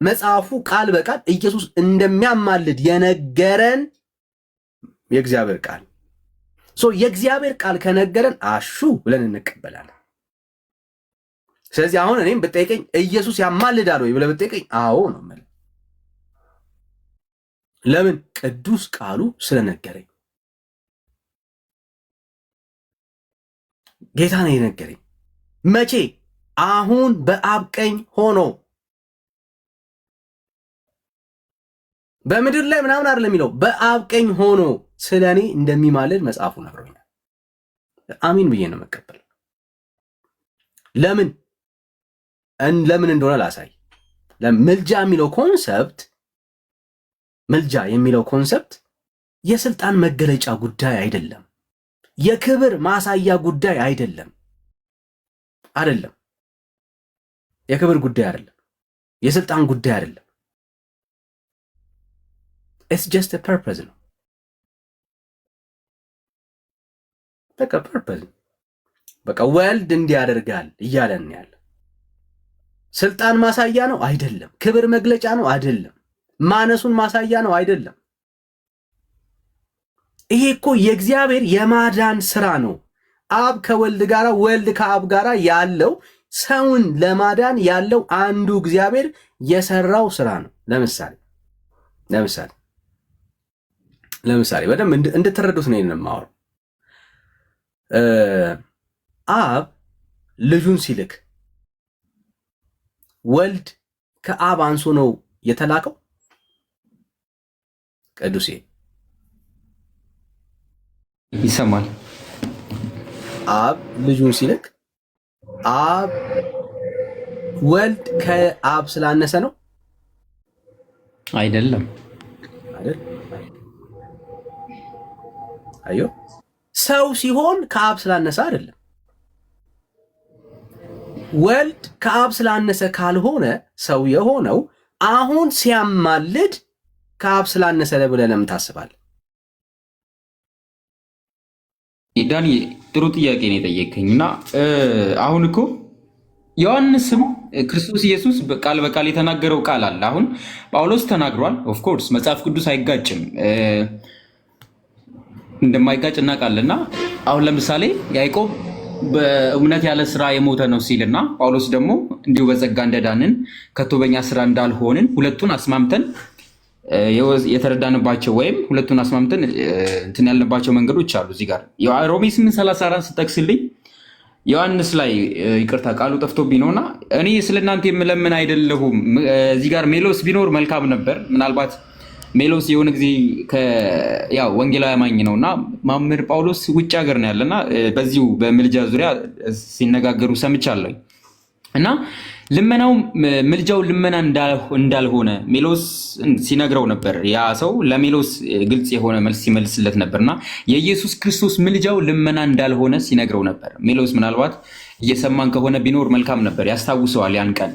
መጽሐፉ ቃል በቃል ኢየሱስ እንደሚያማልድ የነገረን የእግዚአብሔር ቃል የእግዚአብሔር ቃል ከነገረን አሹ ብለን እንቀበላለን። ስለዚህ አሁን እኔም ብጠይቀኝ ኢየሱስ ያማልዳል ወይ ብለህ ብጠይቀኝ አዎ ነው የምልህ። ለምን? ቅዱስ ቃሉ ስለነገረኝ። ጌታ ነው የነገረኝ። መቼ? አሁን በአብ ቀኝ ሆኖ በምድር ላይ ምናምን አይደለም የሚለው በአብ ቀኝ ሆኖ ስለኔ እንደሚማልድ መጽሐፉ ነግሮኛል። አሚን ብዬ ነው መቀበል። ለምን እንደሆነ ላሳይ። ምልጃ የሚለው ኮንሰፕት የስልጣን መገለጫ ጉዳይ አይደለም። የክብር ማሳያ ጉዳይ አይደለም። የክብር ጉዳይ አይደለም። የስልጣን ጉዳይ አይደለም። ኢትስ ጀስት ፐርፐዝ ነው። በቃ ፐርፐዝ ነው። በቃ ወልድ እንዲያደርጋል እያለን ያለ ስልጣን ማሳያ ነው አይደለም። ክብር መግለጫ ነው አይደለም። ማነሱን ማሳያ ነው አይደለም። ይሄ እኮ የእግዚአብሔር የማዳን ስራ ነው። አብ ከወልድ ጋር፣ ወልድ ከአብ ጋር ያለው ሰውን ለማዳን ያለው አንዱ እግዚአብሔር የሰራው ስራ ነው። ለምሳሌ በደንብ እንድትረዱት ነው የማወራው። አብ ልጁን ሲልክ ወልድ ከአብ አንሶ ነው የተላከው? ቅዱሴ ይሰማል። አብ ልጁን ሲልክ ወልድ ከአብ ስላነሰ ነው አይደለም? አዮ ሰው ሲሆን ከአብ ስላነሰ አይደለም። ወልድ ከአብ ስላነሰ ካልሆነ ሰው የሆነው አሁን ሲያማልድ ከአብ ስላነሰ ብለህ ለምን ታስባለህ? ዳኒ ጥሩ ጥያቄ ነው የጠየቀኝ እና አሁን እኮ ዮሐንስም ክርስቶስ ኢየሱስ ቃል በቃል የተናገረው ቃል አለ። አሁን ጳውሎስ ተናግሯል። ኦፍኮርስ መጽሐፍ ቅዱስ አይጋጭም፣ እንደማይጋጭ እናውቃለና አሁን ለምሳሌ ያዕቆብ በእምነት ያለ ስራ የሞተ ነው ሲልና ጳውሎስ ደግሞ እንዲሁ በጸጋ እንደዳንን ከቶ በኛ ስራ እንዳልሆንን ሁለቱን አስማምተን የተረዳንባቸው ወይም ሁለቱን አስማምተን እንትን ያልንባቸው መንገዶች አሉ። እዚህ ጋር ሮሜ 8:34 ስጠቅስልኝ ዮሐንስ ላይ ይቅርታ ቃሉ ጠፍቶብኝ ነውና እኔ ስለእናንተ የምለምን አይደለሁም። እዚህ ጋር ሜሎስ ቢኖር መልካም ነበር። ምናልባት ሜሎስ የሆነ ጊዜ ያው ወንጌላዊ አማኝ ነውና መምህር ጳውሎስ ውጭ ሀገር ነው ያለና በዚሁ በምልጃ ዙሪያ ሲነጋገሩ ሰምቻለሁ እና ልመናው ምልጃው ልመና እንዳልሆነ ሜሎስ ሲነግረው ነበር። ያ ሰው ለሜሎስ ግልጽ የሆነ መልስ ሲመልስለት ነበርና የኢየሱስ ክርስቶስ ምልጃው ልመና እንዳልሆነ ሲነግረው ነበር። ሜሎስ ምናልባት እየሰማን ከሆነ ቢኖር መልካም ነበር፣ ያስታውሰዋል ያን ቀን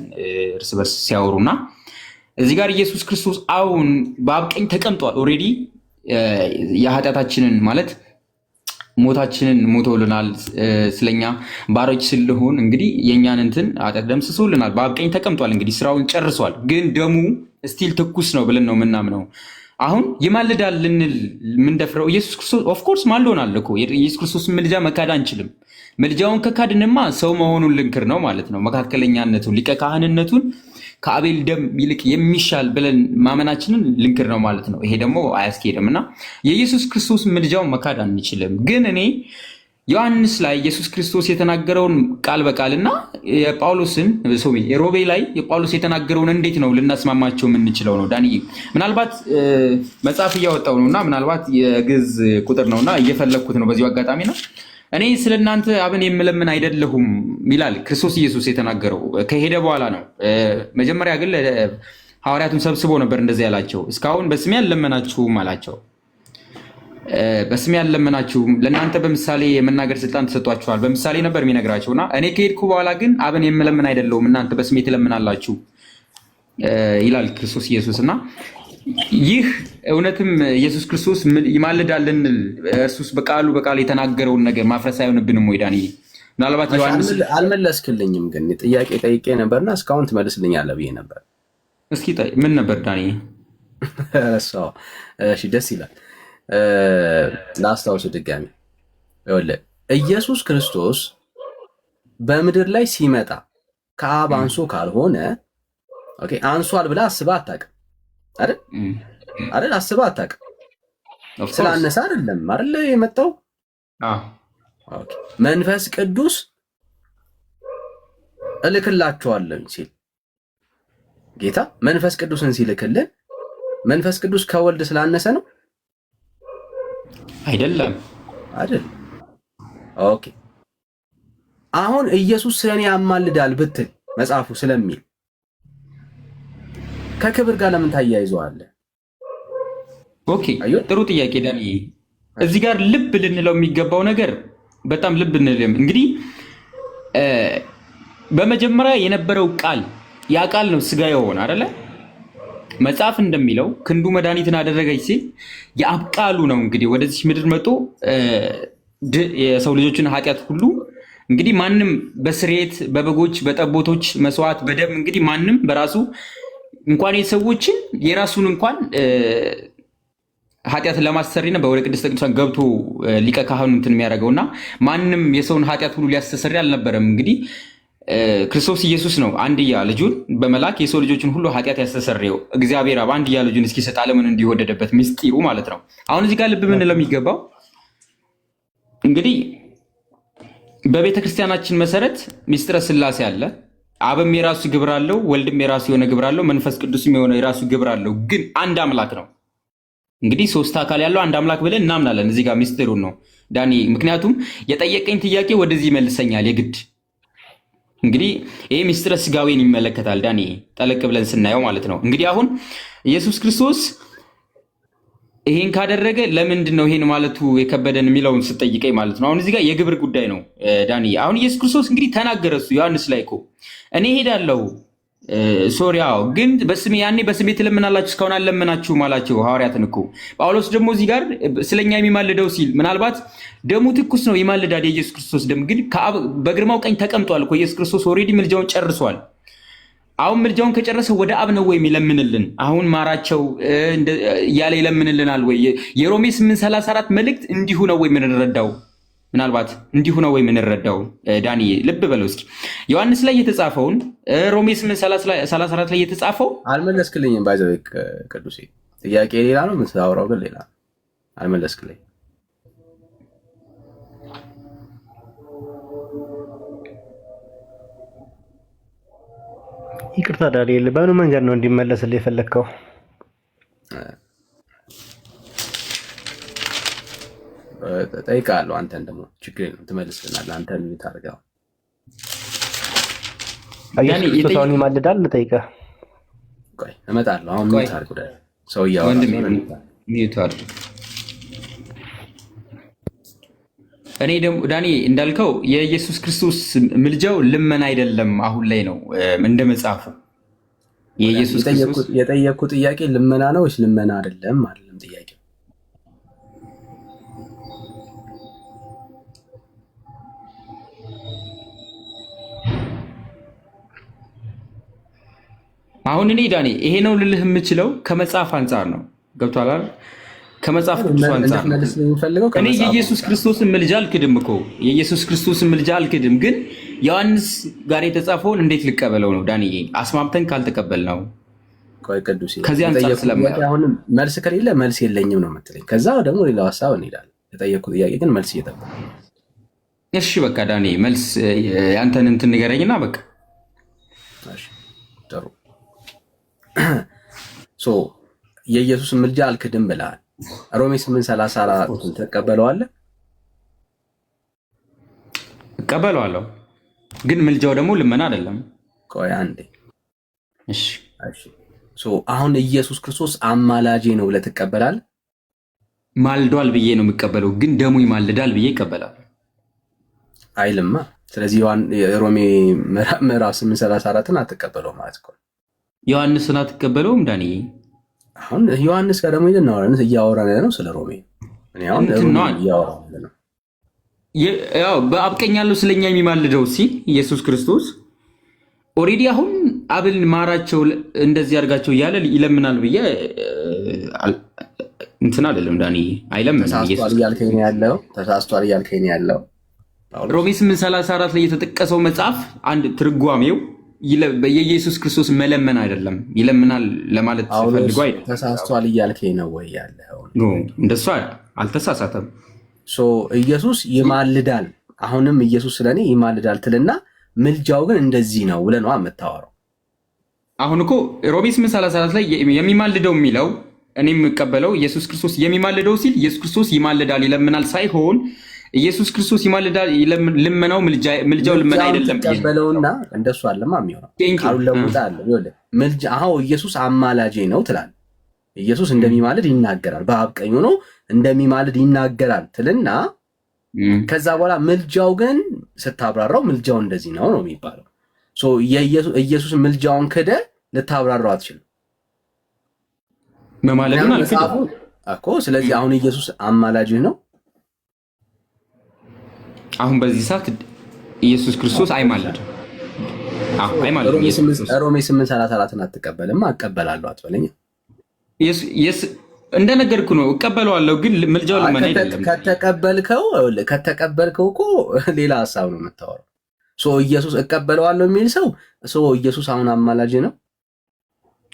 እርስ በርስ ሲያወሩና እዚህ ጋር ኢየሱስ ክርስቶስ አሁን በአብ ቀኝ ተቀምጧል። ኦልሬዲ የኃጢአታችንን ማለት ሞታችንን ሞቶልናል። ስለኛ ባሮች ስለሆን እንግዲህ የኛን እንትን ኃጢአት ደምስሶልናል። በአብ ቀኝ ተቀምጧል። እንግዲህ ስራውን ጨርሷል። ግን ደሙ ስቲል ትኩስ ነው ብለን ነው የምናምነው። አሁን ይማልዳል ልንል የምንደፍረው ኢየሱስ ክርስቶስ ኦፍኮርስ ማልዶናል እኮ። የኢየሱስ ክርስቶስ ምልጃ መካድ አንችልም። ምልጃውን ከካድንማ ሰው መሆኑን ልንክር ነው ማለት ነው። መካከለኛነቱን ሊቀ ካህንነቱን ከአቤል ደም ይልቅ የሚሻል ብለን ማመናችንን ልንክር ነው ማለት ነው። ይሄ ደግሞ አያስኬድም እና የኢየሱስ ክርስቶስ ምልጃውን መካድ አንችልም። ግን እኔ ዮሐንስ ላይ ኢየሱስ ክርስቶስ የተናገረውን ቃል በቃልና የጳውሎስን ሮሜ ላይ የጳውሎስ የተናገረውን እንዴት ነው ልናስማማቸው የምንችለው ነው? ዳኒ ምናልባት መጽሐፍ እያወጣው ነውና ምናልባት የግዕዝ ቁጥር ነውና እየፈለግኩት ነው በዚሁ አጋጣሚ ነው። እኔ ስለ እናንተ አብን የምለምን አይደለሁም ይላል ክርስቶስ ኢየሱስ የተናገረው ከሄደ በኋላ ነው። መጀመሪያ ግን ሐዋርያቱን ሰብስቦ ነበር እንደዚህ ያላቸው፣ እስካሁን በስሜ አልለመናችሁም አላቸው። በስሜ አልለመናችሁም፣ ለእናንተ በምሳሌ የመናገር ስልጣን ተሰጥቷችኋል። በምሳሌ ነበር የሚነግራቸውና እኔ ከሄድኩ በኋላ ግን አብን የምለምን አይደለሁም፣ እናንተ በስሜ ትለምናላችሁ ይላል ክርስቶስ ኢየሱስ እና ይህ እውነትም ኢየሱስ ክርስቶስ ይማልዳል ልንል እርሱስ በቃሉ የተናገረውን ነገር ማፍረስ አይሆንብንም ወይ? ዳንኤል ምናልባት ዮሐንስ አልመለስክልኝም፣ ግን ጥያቄ ጠይቄ ነበርና እስካሁን ትመልስልኛለህ ብዬ ነበር። እስኪ ምን ነበር ዳንኤል? እሺ ደስ ይላል። ላስታውስ ድጋሚ ኢየሱስ ክርስቶስ በምድር ላይ ሲመጣ ከአብ አንሶ ካልሆነ አንሷል ብለህ አስበህ አታውቅም አይደል? አስበህ አታውቅም። ስላነሰ አይደለም አይደል የመጣው። መንፈስ ቅዱስ እልክላችኋለሁ ሲል ጌታ መንፈስ ቅዱስን ሲልክልን መንፈስ ቅዱስ ከወልድ ስላነሰ ነው አይደለም አይደል? ኦኬ አሁን ኢየሱስ ስለኔ ያማልዳል ብትል መጽሐፉ ስለሚል ከክብር ጋር ለምን ታያይዘዋለህ? ኦኬ ጥሩ ጥያቄ ዳኒ። እዚህ ጋር ልብ ልንለው የሚገባው ነገር በጣም ልብ እንልም። እንግዲህ በመጀመሪያ የነበረው ቃል ያ ቃል ነው ስጋ የሆነ አይደለ? መጽሐፍ እንደሚለው ክንዱ መድኃኒትን አደረገች ሲል የአብ ቃሉ ነው እንግዲህ ወደዚህ ምድር መጥቶ የሰው ልጆችን ኃጢአት ሁሉ እንግዲህ ማንም በስርየት በበጎች በጠቦቶች መስዋዕት በደም እንግዲህ ማንም በራሱ እንኳን የሰዎችን የራሱን እንኳን ኃጢአትን ለማስተሰሪና በወደ ቅድስተ ቅዱሳን ገብቶ ሊቀ ካህኑ እንትን የሚያደርገውና ማንም የሰውን ኃጢአት ሁሉ ሊያስተሰሪ አልነበረም። እንግዲህ ክርስቶስ ኢየሱስ ነው አንድያ ልጁን በመላክ የሰው ልጆችን ሁሉ ኃጢአት ያስተሰረየው። እግዚአብሔር አብ አንድያ ልጁን እስኪሰጥ ዓለምን እንዲወደደበት ምስጢሩ ማለት ነው። አሁን እዚህ ጋር ልብ ምንለው የሚገባው እንግዲህ በቤተ ክርስቲያናችን መሰረት ሚስጥረ ስላሴ አለ። አብም የራሱ ግብር አለው፣ ወልድም የራሱ የሆነ ግብር አለው፣ መንፈስ ቅዱስም የሆነ የራሱ ግብር አለው። ግን አንድ አምላክ ነው። እንግዲህ ሶስት አካል ያለው አንድ አምላክ ብለን እናምናለን። እዚህ ጋር ሚስጥሩን ነው ዳኒ። ምክንያቱም የጠየቀኝ ጥያቄ ወደዚህ ይመልሰኛል የግድ። እንግዲህ ይሄ ሚስጥረ ስጋዌን ይመለከታል ዳኒ፣ ጠለቅ ብለን ስናየው ማለት ነው። እንግዲህ አሁን ኢየሱስ ክርስቶስ ይሄን ካደረገ ለምንድን ነው ይሄን ማለቱ የከበደን የሚለውን ስጠይቀኝ ማለት ነው። አሁን እዚህ ጋር የግብር ጉዳይ ነው ዳኒ። አሁን ኢየሱስ ክርስቶስ እንግዲህ ተናገረ እሱ ዮሐንስ ላይ እኮ እኔ ሄዳለሁ ሶሪያው ግን በስሜ ያኔ በስሜ ትለምናላችሁ እስካሁን አልለመናችሁም አላቸው ሐዋርያትን እኮ። ጳውሎስ ደግሞ እዚህ ጋር ስለኛ የሚማልደው ሲል ምናልባት ደሙ ትኩስ ነው ይማልዳል። የኢየሱስ ክርስቶስ ደም ግን በግርማው ቀኝ ተቀምጧል እኮ። ኢየሱስ ክርስቶስ ኦልሬዲ ምልጃውን ጨርሷል። አሁን ምልጃውን ከጨረሰ ወደ አብ ነው ወይ የሚለምንልን? አሁን ማራቸው እያለ ይለምንልናል ወይ? የሮሜ 8:34 መልእክት እንዲሁ ነው ወይ የምንረዳው? ምናልባት እንዲሁ ነው ወይ የምንረዳው? ዳኒ ልብ በለው እስኪ ዮሐንስ ላይ የተጻፈውን ሮሜ 8:34 ላይ የተጻፈው አልመለስክልኝም። ባይዘው ቅዱሴ ጥያቄ ሌላ ነው የምታወራው ግን ሌላ አልመለስክልኝ። ይቅርታ ዳንኤል፣ በምን መንገድ ነው እንዲመለስልህ የፈለግከው? ጠይቃለሁ። አንተን ደግሞ ችግር የለም ትመልስልናለህ። አንተን ታርጋው ያኔ ኢየሱስ ይማልዳል። ልጠይቅህ። ቆይ እመጣለሁ። አሁን ምን ታርጉ ዳይ ሰው ያወራ ነው። እኔ ደግሞ ዳኒ እንዳልከው የኢየሱስ ክርስቶስ ምልጃው ልመና አይደለም፣ አሁን ላይ ነው እንደ መጽሐፉ። የኢየሱስ ክርስቶስ የጠየቁ ጥያቄ ልመና ነው ወይስ ልመና አይደለም አይደለም ጥያቄ። አሁን እኔ ዳኒ ይሄ ነው ልልህ የምችለው ከመጽሐፍ አንጻር ነው። ገብቶሃል አይደል? ከመጽሐፍ ቅዱስ አንጻር እኔ የኢየሱስ ክርስቶስን ምልጃ አልክድም እኮ የኢየሱስ ክርስቶስን ምልጃ አልክድም። ግን ዮሐንስ ጋር የተጻፈውን እንዴት ልቀበለው ነው ዳንዬ? አስማምተን ካልተቀበል ነው ቆይ ቅዱስ ከዚህ አንጻር ስለማይ አሁን መልስ ከሌለ መልስ የለኝም ነው የምትለኝ። ከዛ ደግሞ ሌላው ሐሳብ እንሄዳለን። የጠየቁት ጥያቄ ግን መልስ እየጠበቀ እሺ በቃ ዳኒ መልስ ያንተን እንትን ንገረኝና በቃ እሺ ጥሩ ሶ የኢየሱስን ምልጃ አልክድም ብለሃል። ሮሜ 8:34 ተቀበለዋለህ? እቀበለዋለሁ፣ ግን ምልጃው ደግሞ ልመና አይደለም። ቆይ አንዴ እሺ ሶ አሁን ኢየሱስ ክርስቶስ አማላጄ ነው ብለህ ትቀበላለህ? ማልዷል ብዬ ነው የምቀበለው፣ ግን ደሙ ይማልዳል ብዬ ይቀበላል አይልማ። ስለዚህ ሮሜ ምዕራፍ 8:34ን አትቀበለው ማለት ነው። ዮሐንስን አትቀበለውም ዳኒ? አሁን ዮሐንስ ጋር ደግሞ እያወራን ነው ስለ ሮሜ። እኔ አሁን እያወራን ነው ያው በአብ ቀኝ ያለው ስለኛ የሚማልደው ሲል ኢየሱስ ክርስቶስ ኦልሬዲ አሁን አብን ማራቸው እንደዚህ አድርጋቸው እያለ ይለምናል ብዬ እንትን አይደለም ዳኒ፣ አይለምንም። ተሳስቷል እያልከኝ ያለው ሮሜ 8:34 ላይ የተጠቀሰው መጽሐፍ አንድ ትርጓሜው የኢየሱስ ክርስቶስ መለመን አይደለም፣ ይለምናል ለማለት ፈልጎ አይደለም። ተሳስቷል እያልከኝ ነው ወይ ያለው? እንደሱ አልተሳሳተም። ኢየሱስ ይማልዳል። አሁንም ኢየሱስ ስለኔ ይማልዳል ትልና ምልጃው ግን እንደዚህ ነው ብለህ ነው የምታወራው። አሁን እኮ ሮሜ 8:34 ላይ የሚማልደው የሚለው እኔ የምቀበለው ኢየሱስ ክርስቶስ የሚማልደው ሲል ኢየሱስ ክርስቶስ ይማልዳል ይለምናል ሳይሆን ኢየሱስ ክርስቶስ ይማልዳል ልመናው ምልጃው ልመና አይደለም። ተቀበለውና እንደሱ አለማ የሚሆነው ቃሉን ለውጣ አለ ይወለ ምልጃ ኢየሱስ አማላጄ ነው ትላለህ። ኢየሱስ እንደሚማልድ ይናገራል። በአብ ቀኝ ሆኖ እንደሚማልድ ይናገራል ትልና ከዛ በኋላ ምልጃው ግን ስታብራራው ምልጃው እንደዚህ ነው ነው የሚባለው። ሶ ኢየሱስ ምልጃውን ክደ ልታብራራው አትችልም መማለድን አልከደም እኮ። ስለዚህ አሁን ኢየሱስ አማላጅ ነው። አሁን በዚህ ሰዓት ኢየሱስ ክርስቶስ አይማልድም። አይማልድም። ሮሜ 8:34 አትቀበልም? አቀበላለሁ አትበለኝ። እንደነገርኩ ነው እቀበለዋለሁ፣ ግን ምልጃው ለምን አይደለም። ከተቀበልከው እኮ ሌላ ሐሳብ ነው የምታወራው። ሶ ኢየሱስ እቀበለዋለሁ የሚል ሰው ኢየሱስ አሁን አማላጅ ነው።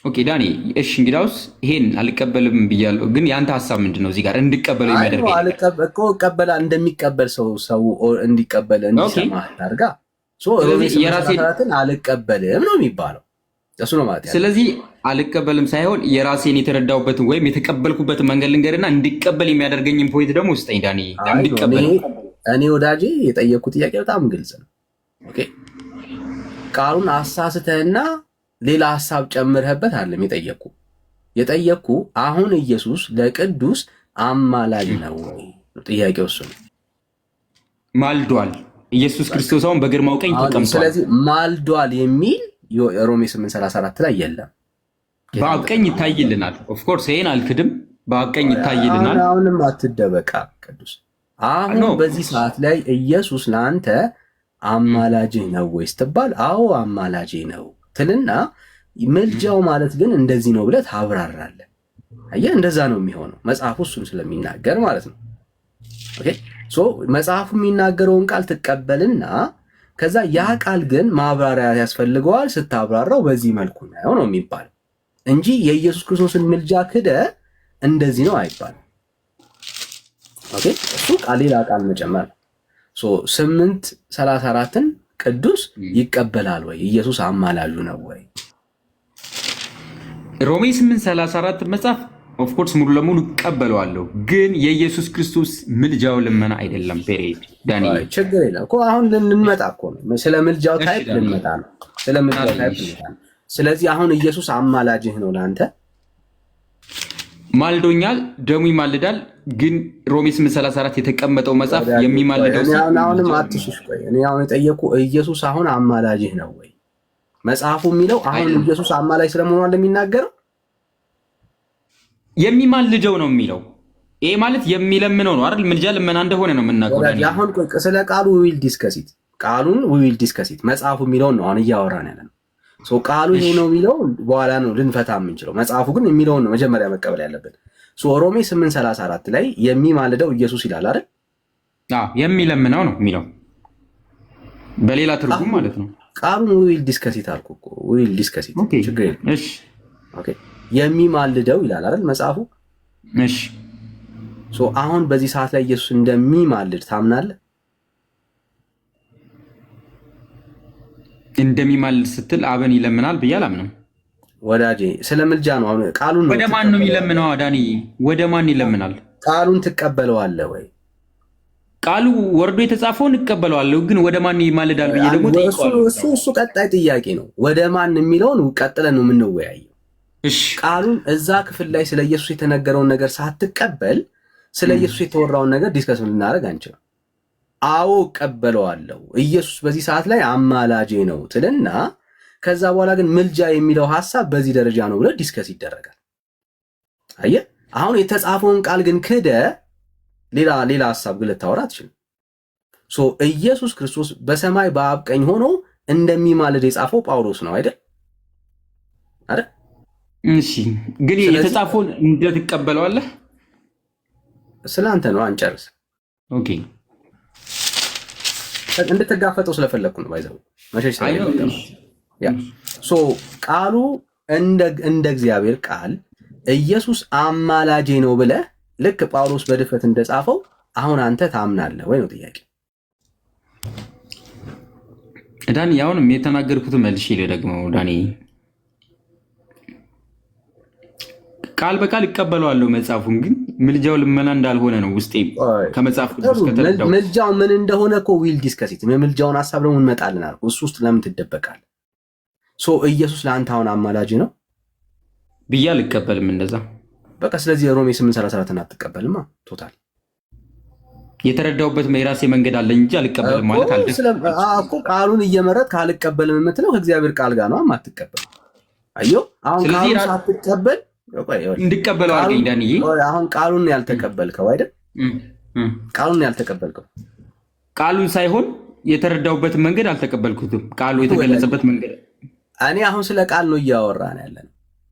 ኦኬ ዳኒ፣ እሺ እንግዲያውስ ይሄን አልቀበልም ብያለሁ፣ ግን ያንተ ሐሳብ ምንድነው? እዚህ ጋር እንድቀበለው የሚያደርገኝ እንደሚቀበል ሰው እንዲቀበል እንዲሰማ አድርጋ የራሴን አልቀበልም ነው የሚባለው። እሱ ነው ማለት። ስለዚህ አልቀበልም ሳይሆን የራሴን የተረዳሁበትን ወይም የተቀበልኩበትን መንገድ ልንገርና እንዲቀበል የሚያደርገኝን ፖይንት ደግሞ ስጠኝ ዳኒ። እንዲቀበል እኔ ወዳጄ የጠየቅኩት ጥያቄ በጣም ግልጽ ነው። ኦኬ ቃሉን አሳስተህና ሌላ ሐሳብ ጨምረህበት አለም የጠየቅኩ አሁን ኢየሱስ ለቅዱስ አማላጅ ነው ወይ? ጥያቄው እሱ ነው። ማልዷል። ኢየሱስ ክርስቶስ አሁን በግርማው ቀኝ ተቀምጧል። ስለዚህ ማልዷል የሚል ሮሜ 8:34 ላይ የለም። በአብ ቀኝ ይታይልናል። ኦፍ ኮርስ ይሄን አልክድም። በአብ ቀኝ ይታይልናል። አሁንም አትደበቃ ቅዱስ። አሁን በዚህ ሰዓት ላይ ኢየሱስ ለአንተ አማላጅህ ነው ወይ ስትባል አዎ አማላጄ ነው ትልና ምልጃው ማለት ግን እንደዚህ ነው ብለህ ታብራራለህ። አየህ፣ እንደዛ ነው የሚሆነው መጽሐፉ እሱን ስለሚናገር ማለት ነው። ኦኬ ሶ መጽሐፉ የሚናገረውን ቃል ትቀበልና ከዛ ያ ቃል ግን ማብራሪያ ያስፈልገዋል። ስታብራራው በዚህ መልኩ ነው የሚባለው እንጂ የኢየሱስ ክርስቶስን ምልጃ ክደ እንደዚህ ነው አይባልም። ኦኬ እሱ ሌላ ቃል መጨመር ነው። ሶ 8:34ን ቅዱስ ይቀበላል ወይ? ኢየሱስ አማላጁ ነው ወይ? ሮሜ 8:34 መጽሐፍ ኦፍ ኮርስ ሙሉ ለሙሉ እቀበለዋለሁ፣ ግን የኢየሱስ ክርስቶስ ምልጃው ልመና አይደለም። ፔሬድ ዳኒ ችግር የለም እኮ አሁን ልንመጣ እኮ ነው። ስለ ምልጃው ታይፕ ልንመጣ ነው። ስለ ምልጃው ታይፕ ልንመጣ ነው። ስለዚህ አሁን ኢየሱስ አማላጅህ ነው ለአንተ። ማልዶኛል፣ ደሙ ይማልዳል። ግን ሮሜ 8:34 የተቀመጠው መጽሐፍ የሚማልደው አሁንም አትሽሽ። ቆይ እኔ አሁን የጠየቁ ኢየሱስ አሁን አማላጅህ ነው ወይ? መጽሐፉ የሚለው አሁን ኢየሱስ አማላጅ ስለመሆኑ እንደሚናገረው የሚማልደው ነው የሚለው። ይሄ ማለት የሚለምነው ነው አይደል? ምልጃ ልመና እንደሆነ ነው የምናውቀው። አሁን ስለ ቃሉ ዊል ዲስከሲት ቃሉን ዊል ዲስከሲት መጽሐፉ የሚለውን ነው አሁን እያወራን ያለ ነው። ሶ ቃሉ ይሄ ነው የሚለው በኋላ ነው ልንፈታ የምንችለው። መጽሐፉ ግን የሚለውን ነው መጀመሪያ መቀበል ያለብን። ሶ ሮሜ 8:34 ላይ የሚማልደው ኢየሱስ ይላል አይደል? አዎ የሚለምነው ነው የሚለው በሌላ ትርጉም ማለት ነው። ቃሉን ዊል ዲስከሲት አልኩ እኮ ዊል ዲስከሲት ችግር የለም። እሺ ኦኬ የሚማልደው ይላል አይደል መጽሐፉ? እሺ ሶ አሁን በዚህ ሰዓት ላይ ኢየሱስ እንደሚማልድ ታምናለህ? እንደሚማልድ ስትል አብን ይለምናል ብዬ አላምንም ወዳጄ። ስለ ምልጃ ነው አሁን ቃሉን ነው። ወደ ማን ነው የሚለምነው ዳኒ? ወደ ማን ይለምናል? ቃሉን ትቀበለዋለህ ወይ? ቃሉ ወርዶ የተጻፈውን እቀበለዋለሁ፣ ግን ወደ ማን ይማልዳል ብዬ ደግሞ ጠይቀዋለሁ። እሱ ቀጣይ ጥያቄ ነው። ወደ ማን የሚለውን ቀጥለን ነው የምንወያየው። እሺ ቃሉን እዛ ክፍል ላይ ስለ ኢየሱስ የተነገረውን ነገር ሳትቀበል ስለ ኢየሱስ የተወራውን ነገር ዲስከስ ልናደርግ አንችልም። አዎ እቀበለዋለሁ፣ ኢየሱስ በዚህ ሰዓት ላይ አማላጄ ነው ትልና ከዛ በኋላ ግን ምልጃ የሚለው ሐሳብ በዚህ ደረጃ ነው ብለህ ዲስከስ ይደረጋል። አየህ፣ አሁን የተጻፈውን ቃል ግን ክደ ሌላ ሐሳብ ግን ልታወራ አትችልም። ሶ ኢየሱስ ክርስቶስ በሰማይ በአብ ቀኝ ሆኖ እንደሚማልድ የጻፈው ጳውሎስ ነው አይደል? እሺ፣ ግን የተጻፈውን እንደትቀበለዋለህ? ስላንተ ነው አንጨርስ። ኦኬ፣ እንድትጋፈጠው ስለፈለኩ ነው። ባይዘው መሸሽ ሶ ቃሉ እንደ እግዚአብሔር ቃል ኢየሱስ አማላጄ ነው ብለህ ልክ ጳውሎስ በድፍረት እንደጻፈው አሁን አንተ ታምናለህ ወይ ነው ጥያቄ። ዳኒ አሁንም የተናገርኩት መልሼ ደግሞ ዳኒ ቃል በቃል እቀበለዋለሁ መጽሐፉን፣ ግን ምልጃው ልመና እንዳልሆነ ነው ውስጤ ከመጽሐፍ ቅዱስ ከተረዳው። ምልጃው ምን እንደሆነ እኮ ዊል ዲስከሲት የምልጃውን ሐሳብ ደግሞ እንመጣለን አልኩ። እሱ ውስጥ ለምን ትደበቃለህ? ኢየሱስ ለአንተ አሁን አማላጅ ነው ብዬ አልቀበልም እንደዛ። በቃ ስለዚህ ሮሜ 8:34 አትቀበልማ። ቶታል የተረዳውበት የራሴ መንገድ አለኝ እንጂ አልቀበልም ማለት እኮ ቃሉን እየመረጥ ካልቀበልም የምትለው ከእግዚአብሔር ቃል ጋር ነው የማትቀበል። አየሁ አሁን ቃሉን ሳትቀበል እንድቀበለው አድርገኝ ዳንዬ። አሁን ቃሉን ያልተቀበልከው አይደል? ቃሉን ያልተቀበልከው ቃሉን ሳይሆን የተረዳውበት መንገድ አልተቀበልኩትም። ቃሉ የተገለጸበት መንገድ እኔ አሁን ስለ ቃል ነው እያወራን ያለን።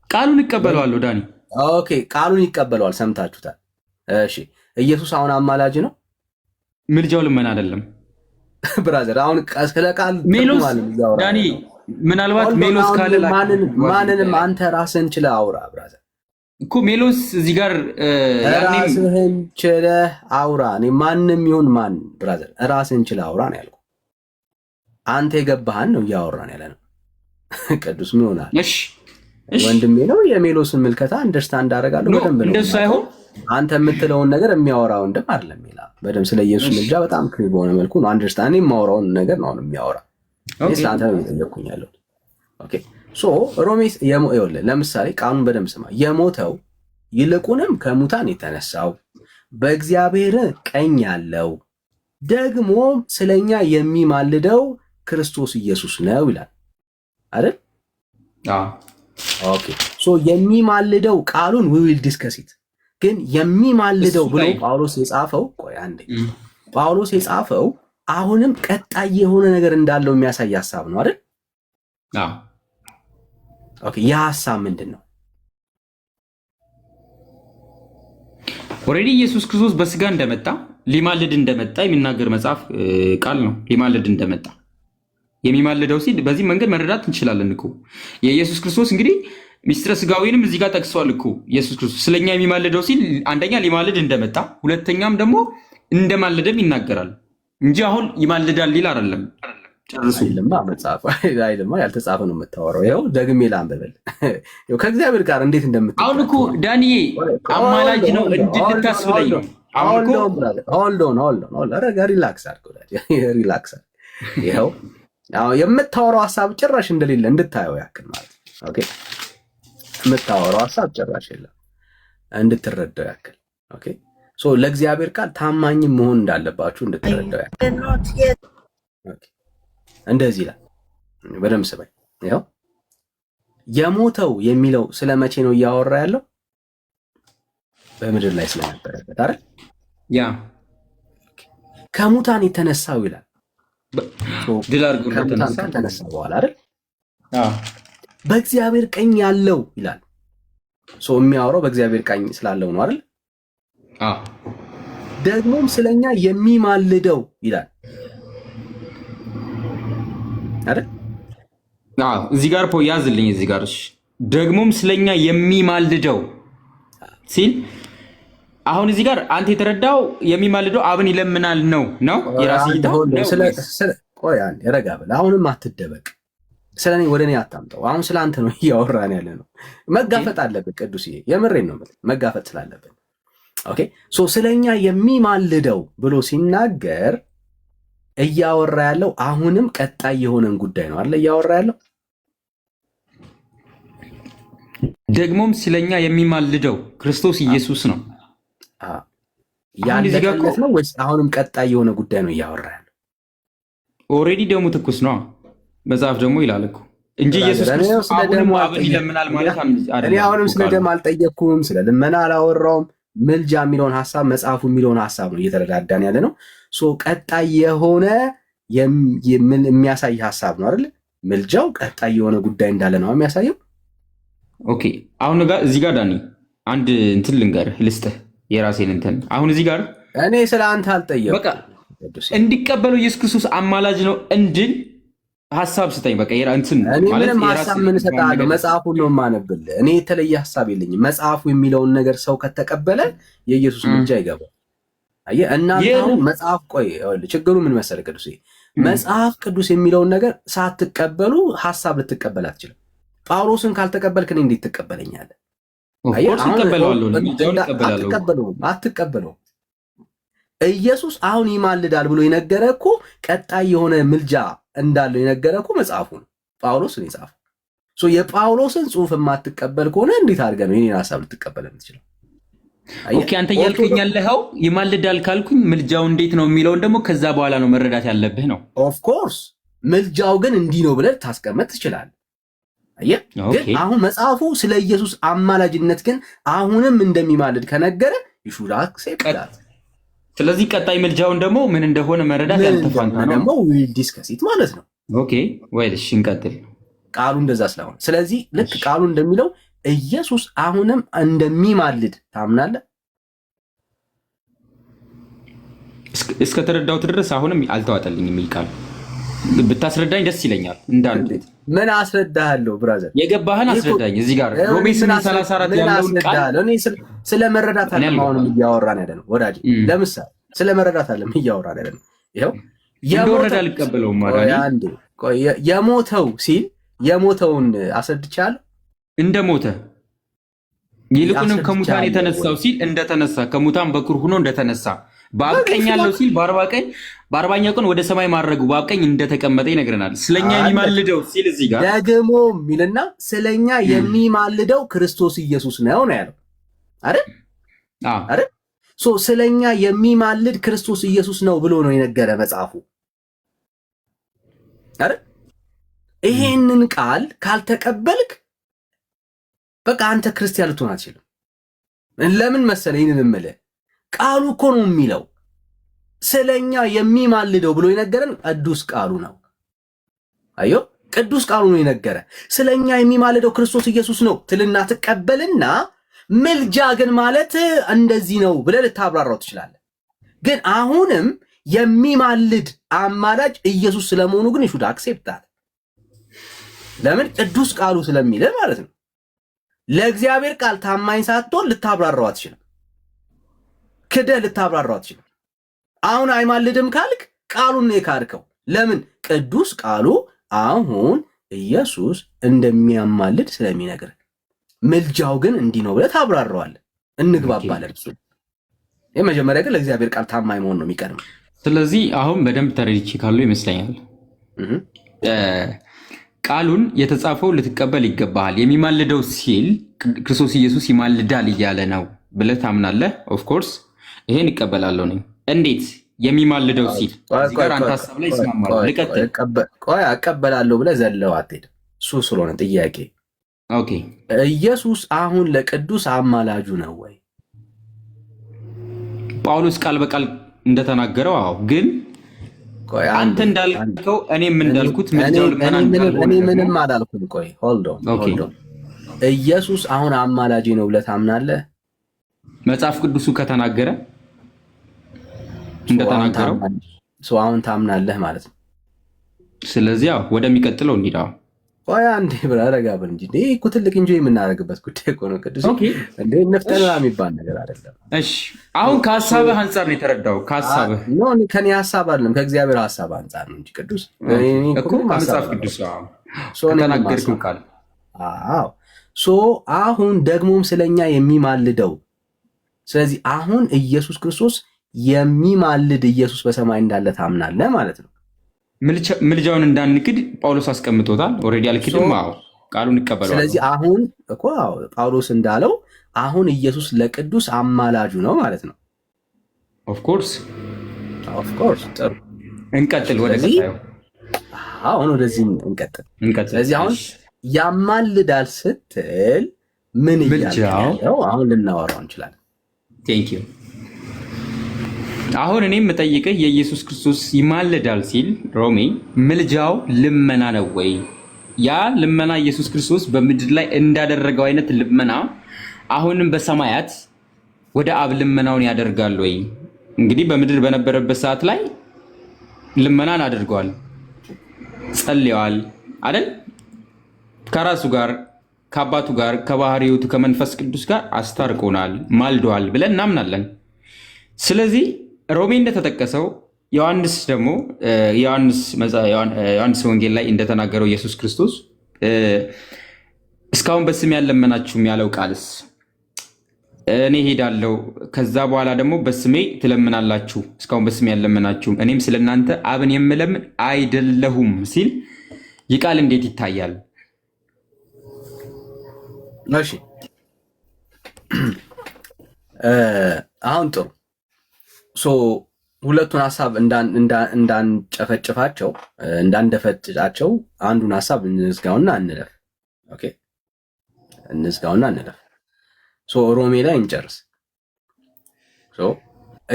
ቃሉን እቀበለዋለሁ ዳኒ። ኦኬ ቃሉን ይቀበለዋል። ሰምታችሁታል። እሺ ኢየሱስ አሁን አማላጅ ነው? ምልጃው ልመና አይደለም ብራዘር። አሁን ስለ ቃል ሜሎስ ዳኒ፣ ምናልባት ሜሎስ ካለ ማንንም አንተ ራስህን ችለህ አውራ ብራዘር እኮ ሜሎስ እዚህ ጋር ራስህን ችለህ አውራ። እኔ ማንም ይሁን ማን ብራዘር ራስህን ችለህ አውራ ነው ያልኩህ። አንተ የገባህን ነው እያወራን ያለ ነው። ቅዱስ ምን ሆናል? እሺ ወንድሜ ነው። የሜሎስን ምልከታ አንደርስታንድ አደርጋለሁ በደንብ ነው። እንደሱ ሳይሆን አንተ የምትለውን ነገር የሚያወራ ወንድም አይደለም ይላል። በደንብ ስለ ኢየሱስ ምልጃ በጣም ክሊር በሆነ መልኩ ነው አንደርስታንድ የማወራውን ነገር ነው የሚያወራ። እኔ አንተ ነው እየጠየቅኩኝ ያለሁት። ኦኬ ሮሜ ለምሳሌ ቃሉን በደንብ ስማ። የሞተው ይልቁንም ከሙታን የተነሳው በእግዚአብሔር ቀኝ ያለው ደግሞ ስለኛ የሚማልደው ክርስቶስ ኢየሱስ ነው ይላል አይደል? ኦኬ የሚማልደው ቃሉን we will discuss it። ግን የሚማልደው ብሎ ጳውሎስ የጻፈው ቆይ አንዴ ጳውሎስ የጻፈው አሁንም ቀጣይ የሆነ ነገር እንዳለው የሚያሳይ ሐሳብ ነው አይደል? ኦኬ ያ ሐሳብ ምንድነው? ኦሬዲ ኢየሱስ ክርስቶስ በስጋ እንደመጣ ሊማልድ እንደመጣ የሚናገር መጽሐፍ ቃል ነው። ሊማልድ እንደመጣ የሚማልደው ሲል በዚህ መንገድ መረዳት እንችላለን እኮ። የኢየሱስ ክርስቶስ እንግዲህ ሚስጥረ ስጋዊንም እዚህ ጋር ጠቅሷል እኮ። ኢየሱስ ክርስቶስ ስለኛ የሚማልደው ሲል አንደኛ ሊማልድ እንደመጣ፣ ሁለተኛም ደግሞ እንደማለደም ይናገራል እንጂ አሁን ይማልዳል ሊል አይደለም። ጨርሱ አይልማ መጽሐፍ አይልማ። ያልተጻፈ ነው የምታወራው። ይኸው ደግሜ ላንብበል። ይኸው ከእግዚአብሔር ጋር እንዴት እንደምትጣ አሁን እኮ ዳንኤ አማላጅ ነው እንድታስብለኝ ነው። አሁን እኮ ሆልድ ኦን ሪላክስ አድርገው ሪላክስ። ይኸው የምታወራው ሐሳብ ጭራሽ እንደሌለ እንድታየው ያክል ማለት ነው። ኦኬ የምታወራው ሐሳብ ጭራሽ የለም እንድትረዳው ያክል። ኦኬ ለእግዚአብሔር ቃል ታማኝ መሆን እንዳለባችሁ እንድትረዳው ያክል። ኦኬ እንደዚህ ይላል። በደምብ ስበይ። ይኸው የሞተው የሚለው ስለ መቼ ነው እያወራ ያለው? በምድር ላይ ስለነበረበት አይደል? ያ ከሙታን የተነሳው ይላል። ድል አድርጎ ተነሳ በኋላ አይደል? በእግዚአብሔር ቀኝ ያለው ይላል። የሚያወራው በእግዚአብሔር ቀኝ ስላለው ነው አይደል? ደግሞም ስለኛ የሚማልደው ይላል አይደል? እዚህ ጋር ያዝልኝ። እዚህ ጋር ደግሞም ስለኛ የሚማልደው ሲል አሁን እዚህ ጋር አንተ የተረዳው የሚማልደው አብን ይለምናል ነው የራስ ቆይ አንዴ ረጋ በል። አሁንም አትደበቅ። ስለኔ ወደ እኔ አታምጣው። አሁን ስለ አንተ ነው እያወራን ያለ ነው። መጋፈጥ አለብን ቅዱስዬ፣ የምሬን ነው መጋፈጥ ስላለብን። ኦኬ ስለኛ የሚማልደው ብሎ ሲናገር እያወራ ያለው አሁንም ቀጣይ የሆነን ጉዳይ ነው አይደል? እያወራ ያለው ደግሞም ስለኛ የሚማልደው ክርስቶስ ኢየሱስ ነው። ያለቀለት ነው ወይስ አሁንም ቀጣይ የሆነ ጉዳይ ነው እያወራ ያለው? ኦሬዲ ደሙ ትኩስ ነው። መጽሐፍ ደግሞ ይላል እኮ እንጂ ኢየሱስ ክርስቶስ አብን ይለምናል ማለት አይደለም። እኔ አሁንም ስለ ደም አልጠየቅኩም፣ ስለ ልመና አላወራውም። ምልጃ የሚለውን ሐሳብ መጽሐፉ የሚለውን ሐሳብ ነው እየተረዳዳን ያለ ነው። ቀጣይ የሆነ የሚያሳይ ሐሳብ ነው አይደል? ምልጃው ቀጣይ የሆነ ጉዳይ እንዳለ ነው የሚያሳየው። ኦኬ አሁን እዚህ ጋር ዳኒ አንድ እንትን ልንገርህ፣ ልስጥህ የራሴን እንትን። አሁን እዚህ ጋር እኔ ስለ አንተ አልጠየቅኩም። በቃ እንዲቀበለው ኢየሱስ ክርስቶስ አማላጅ ነው እንድን ሐሳብ ስጠኝ። በቃ እንትን እኔ ምንም ሐሳብ ምን እሰጥሃለሁ? መጽሐፉን ነው የማነብልህ። እኔ የተለየ ሐሳብ የለኝም። መጽሐፉ የሚለውን ነገር ሰው ከተቀበለ የኢየሱስ ምልጃ ይገባል። አየህ እናንተ አሁን መጽሐፍ ቆይ ችግሩ ምን መሰለህ ቅዱስ፣ መጽሐፍ ቅዱስ የሚለውን ነገር ሳትቀበሉ ሐሳብ ልትቀበል አትችልም። ጳውሎስን ካልተቀበልክ እኔ እንዴት ትቀበለኛለህ? ኦፍኮርስ እቀበለዋለሁ። ምልጃውን እቀበላለሁ። አትቀበለውም። ኢየሱስ አሁን ይማልዳል ብሎ የነገረ እኮ ቀጣይ የሆነ ምልጃ እንዳለው የነገረ እኮ መጽሐፉ ነው። ጳውሎስ ነው የጻፈው። የጳውሎስን ጽሑፍ የማትቀበል ከሆነ እንዴት አድርገህ ነው የኔን ሀሳብ ልትቀበል የምትችለው? ኦኬ አንተ እያልከኝ ያለኸው ይማልዳል ካልኩኝ ምልጃው እንዴት ነው የሚለውን ደግሞ ከዛ በኋላ ነው መረዳት ያለብህ ነው። ኦፍኮርስ ምልጃው ግን እንዲህ ነው ብለህ ታስቀመጥ ትችላለህ። አየህ ግን አሁን መጽሐፉ ስለ ኢየሱስ አማላጅነት ግን አሁንም እንደሚማልድ ከነገረ ይሹድ አክሴፕት ዳት። ስለዚህ ቀጣይ ምልጃውን ደግሞ ምን እንደሆነ መረዳት ያልተፋንታ ነው ደግሞ ዊል ዲስከስ ኢት ማለት ነው። ኦኬ ወይስ እንቀጥል? ቃሉ እንደዛ ስለሆነ ስለዚህ ልክ ቃሉ እንደሚለው ኢየሱስ አሁንም እንደሚማልድ ታምናለህ? እስከ ተረዳሁት ድረስ አሁንም አልተዋጠልኝም የሚል ቃል ብታስረዳኝ ደስ ይለኛል። እንዳንተ ምን አስረዳሃለሁ ብራዘር? የገባህን አስረዳኝ። እዚህ ጋር ሮሜ 8:34 ያለውን ቃል እኔ ስለ መረዳት አለም አሁንም እያወራን ያለነው ወዳጅ። ለምሳሌ ስለ መረዳት አለም እያወራን ያለነው ይሄው እንደወረደ አልቀበለውም ማለት የሞተው ሲል የሞተውን አስረድቻለሁ። እንደሞተ ይልቁንም ከሙታን የተነሳው ሲል እንደተነሳ ከሙታን በኩር ሆኖ እንደተነሳ በአብ ቀኝ ያለው ሲል በ40ኛው ቀን ወደ ሰማይ ማድረጉ በአብ ቀኝ እንደተቀመጠ ይነግረናል። ስለኛ የሚማልደው ሲል እዚህ ጋር ደግሞ ሚልና ስለኛ የሚማልደው ክርስቶስ ኢየሱስ ነው ያለው አይደል? አይደል? ስለኛ የሚማልድ ክርስቶስ ኢየሱስ ነው ብሎ ነው የነገረ መጽሐፉ አይደል? ይሄንን ቃል ካልተቀበልክ በቃ አንተ ክርስቲያን ልትሆን አትችልም። ለምን መሰለህ ይሄንን እምልህ ቃሉ እኮ ነው የሚለው ስለኛ የሚማልደው ብሎ የነገረን ቅዱስ ቃሉ ነው። አዮ ቅዱስ ቃሉ ነው የነገረ ስለኛ የሚማልደው ክርስቶስ ኢየሱስ ነው ትልና ትቀበልና ምልጃ ግን ማለት እንደዚህ ነው ብለህ ልታብራራው ትችላለህ። ግን አሁንም የሚማልድ አማላጅ ኢየሱስ ስለመሆኑ ግን ይሹድ አክሴፕታት። ለምን ቅዱስ ቃሉ ስለሚል ማለት ነው። ለእግዚአብሔር ቃል ታማኝ ሳትሆን ልታብራራው አትችልም። ክደህ ልታብራራው አትችልም። አሁን አይማልድም ካልክ ቃሉን ነው የካድከው። ለምን ቅዱስ ቃሉ አሁን ኢየሱስ እንደሚያማልድ ስለሚነግር ምልጃው ግን እንዲህ ነው ብለህ ታብራራዋለህ። እንግባባለን። እሱ የመጀመሪያ ግን ለእግዚአብሔር ቃል ታማኝ መሆን ነው የሚቀድመው። ስለዚህ አሁን በደንብ ተረድቼ ካለው ይመስለኛል ቃሉን የተጻፈው ልትቀበል ይገባሃል። የሚማልደው ሲል ክርስቶስ ኢየሱስ ይማልዳል እያለ ነው ብለህ ታምናለህ? ኦፍኮርስ ይሄን ይቀበላለሁ ነኝ። እንዴት የሚማልደው ሲል እዚህ ጋር አንተ ሀሳብ ላይ ይስማማል። ልቀጥል። ቆይ አቀበላለሁ ብለህ ዘለው አትሄድም። እሱ ስለሆነ ጥያቄ ኦኬ ኢየሱስ አሁን ለቅዱስ አማላጁ ነው ወይ? ጳውሎስ ቃል በቃል እንደተናገረው አዎ። ግን አንተ እንዳልከው እኔም እንዳልኩት እኔ ምንም አላልኩም። ቆይ ሆልድ ኦን ኢየሱስ አሁን አማላጅ ነው ብለህ ታምናለህ? መጽሐፍ ቅዱሱ ከተናገረ እንደተናገረው አሁን ታምናለህ ማለት ነው። ስለዚህ ያው ወደሚቀጥለው እንሂድ። ቆይ አንዴ ረጋ በል እንጂ እኮ ትልቅ እንጂ የምናደርግበት ጉዳይ እኮ ነው። ቅዱስ እንደ ነፍጠና የሚባል ነገር አይደለም። እሺ አሁን ከሀሳብህ አንጻር ነው የተረዳው። ከሀሳብህ ነው ከኔ ሀሳብ አይደለም ከእግዚአብሔር ሀሳብ አንጻር ነው እንጂ ቅዱስ እኮ ከመጽሐፍ ቅዱስ ከተናገርከው ቃል አዎ። አሁን ደግሞም ስለኛ የሚማልደው ስለዚህ አሁን ኢየሱስ ክርስቶስ የሚማልድ ኢየሱስ በሰማይ እንዳለ ታምናለህ ማለት ነው። ምልጃውን እንዳንክድ ጳውሎስ አስቀምጦታል። ኦልሬዲ አልክድም። አዎ ቃሉን እንቀበለዋለን። ስለዚህ አሁን እኮ ጳውሎስ እንዳለው አሁን ኢየሱስ ለቅዱስ አማላጁ ነው ማለት ነው። ኦፍኮርስ ጥሩ እንቀጥል። ወደ ቀጣዩ አሁን ወደዚህ እንቀጥል። ስለዚህ አሁን ያማልዳል ስትል ምን እያለው አሁን ልናወራው እንችላለን። ቴንክ ዩ። አሁን እኔም የምጠይቅህ የኢየሱስ ክርስቶስ ይማልዳል ሲል ሮሜ ምልጃው ልመና ነው ወይ? ያ ልመና ኢየሱስ ክርስቶስ በምድር ላይ እንዳደረገው አይነት ልመና አሁንም በሰማያት ወደ አብ ልመናውን ያደርጋል ወይ? እንግዲህ በምድር በነበረበት ሰዓት ላይ ልመናን አድርገዋል፣ ጸልየዋል አይደል? ከራሱ ጋር ከአባቱ ጋር ከባህሪውቱ ከመንፈስ ቅዱስ ጋር አስታርቆናል፣ ማልደዋል ብለን እናምናለን። ስለዚህ ሮሜ እንደተጠቀሰው ዮሐንስ ደግሞ ዮሐንስ ወንጌል ላይ እንደተናገረው ኢየሱስ ክርስቶስ እስካሁን በስሜ ያልለመናችሁም ያለው ቃልስ እኔ ሄዳለሁ፣ ከዛ በኋላ ደግሞ በስሜ ትለምናላችሁ፣ እስካሁን በስሜ ያለመናችሁም፣ እኔም ስለ እናንተ አብን የምለምን አይደለሁም ሲል ይህ ቃል እንዴት ይታያል? እሺ አሁን ጥሩ ሁለቱን ሀሳብ እንዳንጨፈጭፋቸው እንዳንደፈጭጫቸው አንዱን ሀሳብ እንዝጋውና እንለፍ። ኦኬ እንዝጋውና እንለፍ። ሮሜ ላይ እንጨርስ።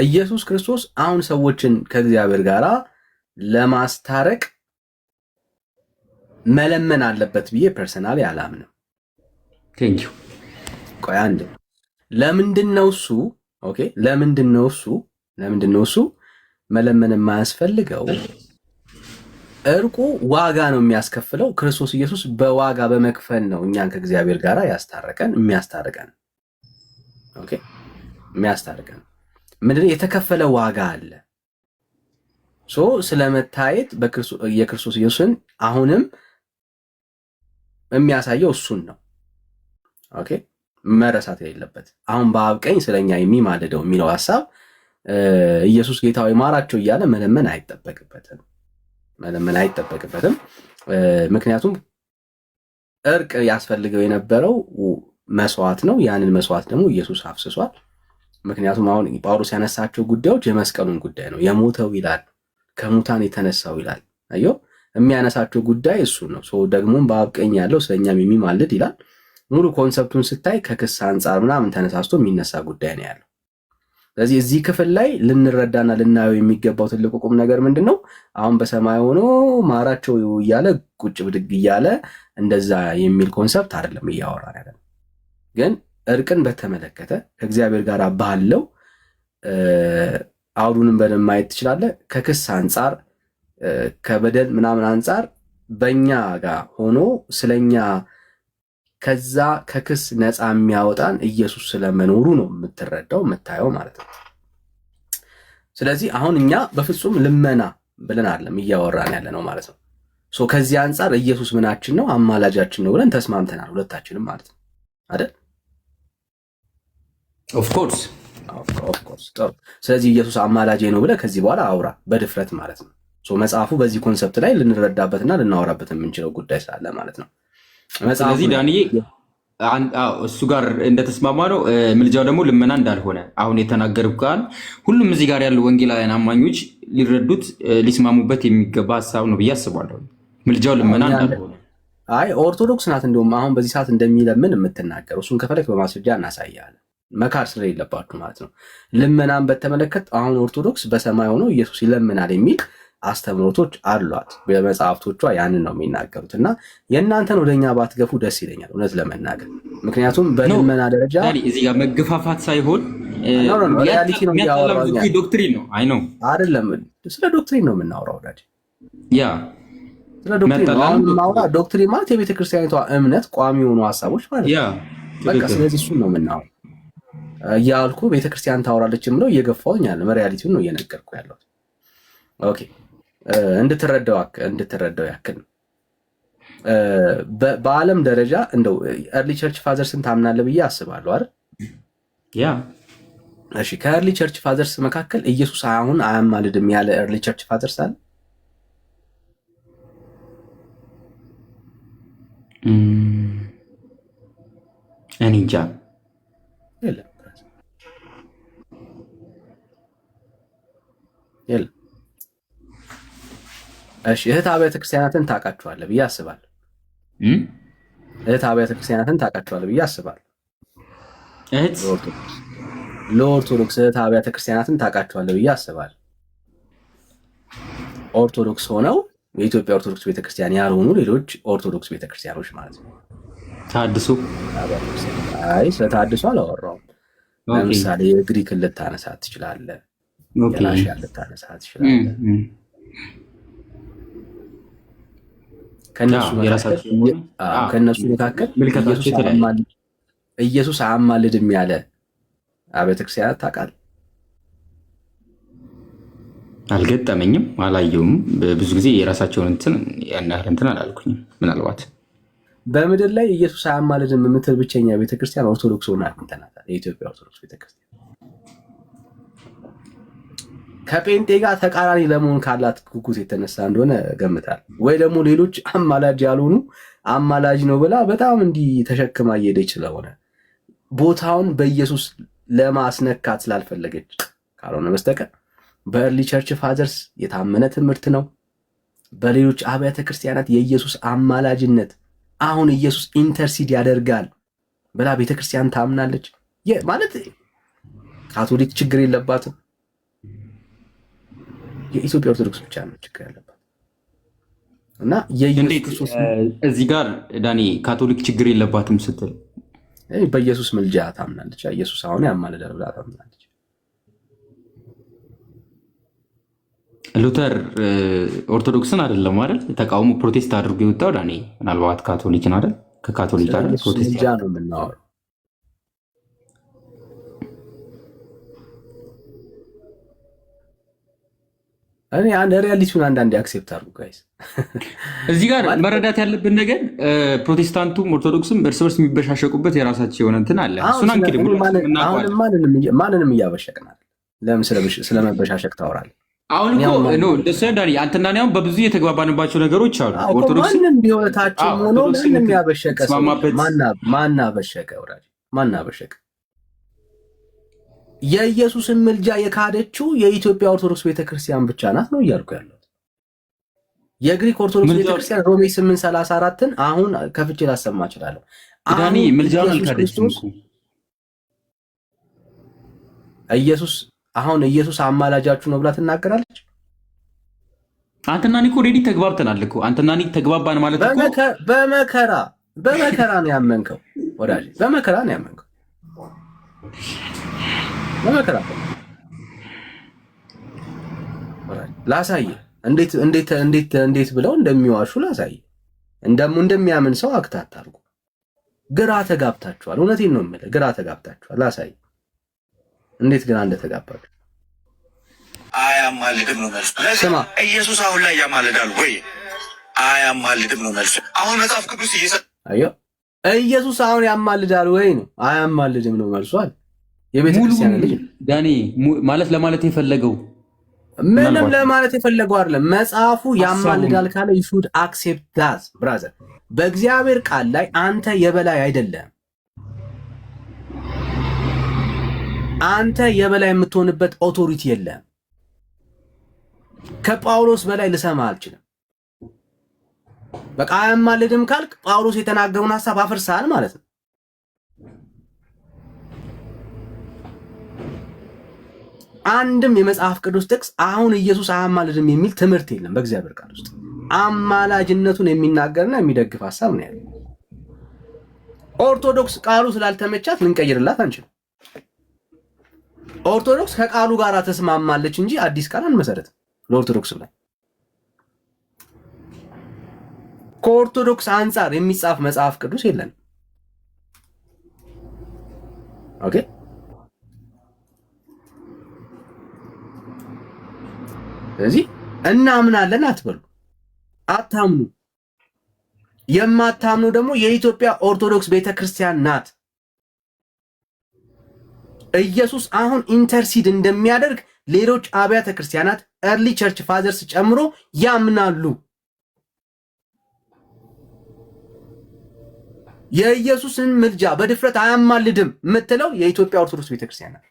ኢየሱስ ክርስቶስ አሁን ሰዎችን ከእግዚአብሔር ጋር ለማስታረቅ መለመን አለበት ብዬ ፐርሰናሊ አላምንም። ቴንኪው። ቆይ አንድ ለምንድነው እሱ ኦኬ ለምንድነው እሱ መለመን የማያስፈልገው? እርቁ ዋጋ ነው የሚያስከፍለው። ክርስቶስ ኢየሱስ በዋጋ በመክፈል ነው እኛን ከእግዚአብሔር ጋር የሚያስታርቀን። ኦኬ የሚያስታርቀን ምንድነው? የተከፈለ ዋጋ አለ። ስለመታየት የክርስቶስ ኢየሱስን አሁንም የሚያሳየው እሱን ነው። ኦኬ መረሳት የሌለበት አሁን በአብ ቀኝ ስለኛ የሚማልደው የሚለው ሐሳብ ኢየሱስ ጌታዊ ማራቸው እያለ መለመን አይጠበቅበትም። ምክንያቱም እርቅ ያስፈልገው የነበረው መስዋዕት ነው። ያንን መስዋዕት ደግሞ ኢየሱስ አፍስሷል። ምክንያቱም አሁን ጳውሎስ ያነሳቸው ጉዳዮች የመስቀሉን ጉዳይ ነው። የሞተው ይላል፣ ከሙታን የተነሳው ይላል። አዮ የሚያነሳቸው ጉዳይ እሱ ነው። ደግሞም በአብ ቀኝ ያለው ስለኛም የሚማልድ ይላል። ሙሉ ኮንሰፕቱን ስታይ ከክስ አንጻር ምናምን ተነሳስቶ የሚነሳ ጉዳይ ነው ያለው። ስለዚህ እዚህ ክፍል ላይ ልንረዳና ልናየው የሚገባው ትልቁ ቁም ነገር ምንድን ነው? አሁን በሰማይ ሆኖ ማራቸው እያለ ቁጭ ብድግ እያለ እንደዛ የሚል ኮንሰፕት አይደለም እያወራን ያለ። ግን እርቅን በተመለከተ ከእግዚአብሔር ጋር ባለው አውዱንም በደንብ ማየት ትችላለህ። ከክስ አንጻር ከበደል ምናምን አንጻር በእኛ ጋር ሆኖ ስለኛ ከዛ ከክስ ነፃ የሚያወጣን ኢየሱስ ስለመኖሩ ነው የምትረዳው የምታየው ማለት ነው። ስለዚህ አሁን እኛ በፍጹም ልመና ብለን አይደለም እያወራን ያለ ነው ማለት ነው። ከዚህ አንጻር ኢየሱስ ምናችን ነው? አማላጃችን ነው ብለን ተስማምተናል ሁለታችንም ማለት ነው አይደል? ኦፍ ኮርስ። ስለዚህ ኢየሱስ አማላጄ ነው ብለህ ከዚህ በኋላ አውራ በድፍረት ማለት ነው። መጽሐፉ በዚህ ኮንሰፕት ላይ ልንረዳበትና ልናወራበት የምንችለው ጉዳይ ስላለ ማለት ነው። ስለዚህ ዳንዬ እሱ ጋር እንደተስማማ ነው። ምልጃው ደግሞ ልመና እንዳልሆነ አሁን የተናገርኩ ቃል ሁሉም እዚህ ጋር ያሉ ወንጌላውያን አማኞች ሊረዱት ሊስማሙበት የሚገባ ሀሳብ ነው ብዬ አስባለሁ። ምልጃው ልመና እንዳልሆነ። አይ ኦርቶዶክስ ናት እንደውም አሁን በዚህ ሰዓት እንደሚለምን የምትናገረው። እሱን ከፈለክ በማስረጃ እናሳያለን። መካር ስለሌለባችሁ ማለት ነው። ልመናን በተመለከት አሁን ኦርቶዶክስ በሰማይ ሆኖ ኢየሱስ ይለምናል የሚል አስተምሮቶች አሏት። በመጽሐፍቶቿ ያንን ነው የሚናገሩት እና የእናንተን ወደኛ ባትገፉ ደስ ይለኛል እውነት ለመናገር። ምክንያቱም በልመና ደረጃ እዚህ ጋር መገፋፋት ሳይሆን ሪያሊቲ ነው እያወራሁ ዶክትሪን ነው። አይ ነው አይደለም፣ ስለ ዶክትሪን ነው የምናወራው ወዳጅ። ያ ስለ ዶክትሪን ማለት የቤተክርስቲያኒቷ እምነት ቋሚ የሆኑ ሀሳቦች ማለት ነው። በቃ ስለዚህ እሱን ነው የምናወራው እያልኩ ቤተክርስቲያን ታወራለች የምለው እየገፋሁኝ ያለ ሪያሊቲውን ነው እየነገርኩ ያለሁት። ኦኬ እንድትረዳው ያክል በዓለም ደረጃ እንደው ኤርሊ ቸርች ፋዘርስን ታምናለህ ብዬ አስባለሁ አይደል? ያ እሺ፣ ከኤርሊ ቸርች ፋዘርስ መካከል ኢየሱስ አሁን አያማልድም ያለ ኤርሊ ቸርች ፋዘርስ አለ? እኔ እንጃ። የለም። እሺ፣ እህት አብያተ ክርስቲያናትን ታውቃቸዋለህ ብዬ አስባለሁ። እህት አብያተ ክርስቲያናትን ታውቃቸዋለህ ብዬ አስባለሁ። ለኦርቶዶክስ እህት አብያተ ክርስቲያናትን ታውቃቸዋለህ ብዬ አስባለሁ። ኦርቶዶክስ ሆነው የኢትዮጵያ ኦርቶዶክስ ቤተክርስቲያን ያልሆኑ ሌሎች ኦርቶዶክስ ቤተክርስቲያኖች ማለት ነው። ታድሶ? አይ ስለ ታድሶ አላወራሁም። ለምሳሌ የግሪክን ልታነሳ ትችላለህ፣ የራሽያን ልታነሳ ትችላለህ። ከነሱ መካከል ኢየሱስ አያማልድም ያለ አብያተ ክርስቲያናት ታውቃለህ? አልገጠመኝም፣ አላየውም። ብዙ ጊዜ የራሳቸውን እንትን ያን ያህል እንትን አላልኩኝም። ምናልባት በምድር ላይ ኢየሱስ አያማልድም የምትል ብቸኛ ቤተክርስቲያን ኦርቶዶክስ ሆና አግኝተናታል። የኢትዮጵያ ኦርቶዶክስ ቤተክርስቲያን ከጴንጤ ጋር ተቃራኒ ለመሆን ካላት ጉጉት የተነሳ እንደሆነ ገምታል። ወይ ደግሞ ሌሎች አማላጅ ያልሆኑ አማላጅ ነው ብላ በጣም እንዲህ ተሸክማ እየሄደች ስለሆነ ቦታውን በኢየሱስ ለማስነካት ስላልፈለገች ካልሆነ በስተቀር በኤርሊ ቸርች ፋዘርስ የታመነ ትምህርት ነው። በሌሎች አብያተ ክርስቲያናት የኢየሱስ አማላጅነት አሁን ኢየሱስ ኢንተርሲድ ያደርጋል ብላ ቤተክርስቲያን ታምናለች። ማለት ካቶሊክ ችግር የለባትም። የኢትዮጵያ ኦርቶዶክስ ብቻ ነው ችግር ያለባት። እና የኢየሱስ ክርስቶስ እዚህ ጋር ዳኒ ካቶሊክ ችግር የለባትም ስትል በኢየሱስ ምልጃ ታምናለች። ኢየሱስ አሁን ያማልዳል ብላ ታምናለች። ሉተር ኦርቶዶክስን አይደለም አይደል ተቃውሞ ፕሮቴስት አድርጎ የወጣው ዳኒ ምናልባት ካቶሊክን አይደል ከካቶሊክ አይደል ፕሮቴስት ምልጃ ነው የምናወራው። እኔ ሪያሊቲውን አንዳንዴ አክሴፕት አድርጉ ጋይስ። እዚህ ጋር መረዳት ያለብን ነገር ፕሮቴስታንቱም ኦርቶዶክስም እርስ በርስ የሚበሻሸቁበት የራሳቸው የሆነ እንትን አለ። እሱን አንክድ ማንንም እያበሸቅናል። ለምን ስለመበሻሸቅ ታወራለህ? አሁን እኮ ነው እንደሱ ዳኒ አንተና እኔ አሁን በብዙ የተግባባንባቸው ነገሮች አሉ። ኦርቶዶክስ ማንንም ቢሆታቸው ሆኖ ማንንም ያበሸቀ ማናበሸቀ ወራጅ ማናበሸቀ የኢየሱስን ምልጃ የካደችው የኢትዮጵያ ኦርቶዶክስ ቤተክርስቲያን ብቻ ናት ነው እያልኩ ያለሁት። የግሪክ ኦርቶዶክስ ቤተክርስቲያን ሮሜ 8:34ን አሁን ከፍቼ ላሰማ እችላለሁ። ዳኒ ምልጃውን አልካደችም እኮ ኢየሱስ አማላጃችሁ ነው ብላ ትናገራለች። አንተና እኔ እኮ ኦልሬዲ ተግባብተናል እኮ አንተና እኔ ተግባባን ማለት እኮ በመከራ ነው ያመንከው ወዳጅ፣ በመከራ ነው ያመንከው። በመከራ ላሳየ እንዴት ብለው እንደሚዋሹ ላሳየ። እንደሚያምን ሰው አክታት አድርጉ። ግራ ተጋብታችኋል። እውነቴን ነው የምልህ፣ ግራ ተጋብታችኋል። ላሳየ እንዴት ግን እንደተጋባችሁ። አያማልድም ነው መልሱ። ስማ ኢየሱስ አሁን ላይ ያማልዳል ወይ? አያማልድም ነው መልሱ። አሁን መጽሐፍ ቅዱስ ኢየሱስ አሁን ያማልዳል ወይ ነው? አያማልድም ነው መልሱ አለ። የቤተክርስቲያን ልጅ ዳኒ ማለት ለማለት የፈለገው ምንም ለማለት የፈለገው አይደለም። መጽሐፉ ያማልዳል ካለ you should accept that brother። በእግዚአብሔር ቃል ላይ አንተ የበላይ አይደለም። አንተ የበላይ የምትሆንበት ኦቶሪቲ የለም። ከጳውሎስ በላይ ልሰማ አልችልም። በቃ አያማልድም ካልክ ጳውሎስ የተናገረውን ሐሳብ አፍርሰሃል ማለት ነው። አንድም የመጽሐፍ ቅዱስ ጥቅስ አሁን ኢየሱስ አያማልድም የሚል ትምህርት የለም በእግዚአብሔር ቃል ውስጥ። አማላጅነቱን የሚናገርና የሚደግፍ ሐሳብ ነው ያለው። ኦርቶዶክስ ቃሉ ስላልተመቻት ልንቀይርላት አንችልም። ኦርቶዶክስ ከቃሉ ጋር ተስማማለች እንጂ አዲስ ቃል አንመሰረትም። ለኦርቶዶክስ ላይ ከኦርቶዶክስ አንጻር የሚጻፍ መጽሐፍ ቅዱስ የለንም። ኦኬ ስለዚህ እናምናለን አትበሉ፣ አታምኑ። የማታምኑ ደግሞ የኢትዮጵያ ኦርቶዶክስ ቤተክርስቲያን ናት። ኢየሱስ አሁን ኢንተርሲድ እንደሚያደርግ ሌሎች አብያተ ክርስቲያናት ኤርሊ ቸርች ፋዘርስ ጨምሮ ያምናሉ። የኢየሱስን ምልጃ በድፍረት አያማልድም የምትለው የኢትዮጵያ ኦርቶዶክስ ቤተክርስቲያን ናት።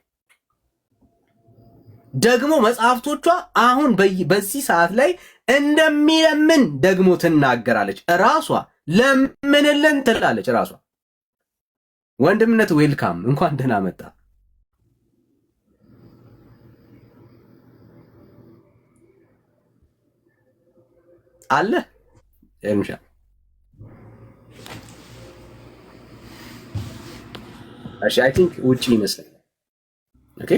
ደግሞ መጽሐፍቶቿ አሁን በዚህ ሰዓት ላይ እንደሚለምን ደግሞ ትናገራለች። ራሷ ለምንልን ትላለች። ራሷ ወንድምነት ዌልካም፣ እንኳን ደህና መጣ። አለ ኤርምሻ አይ ቲንክ ውጪ ይመስላል። ኦኬ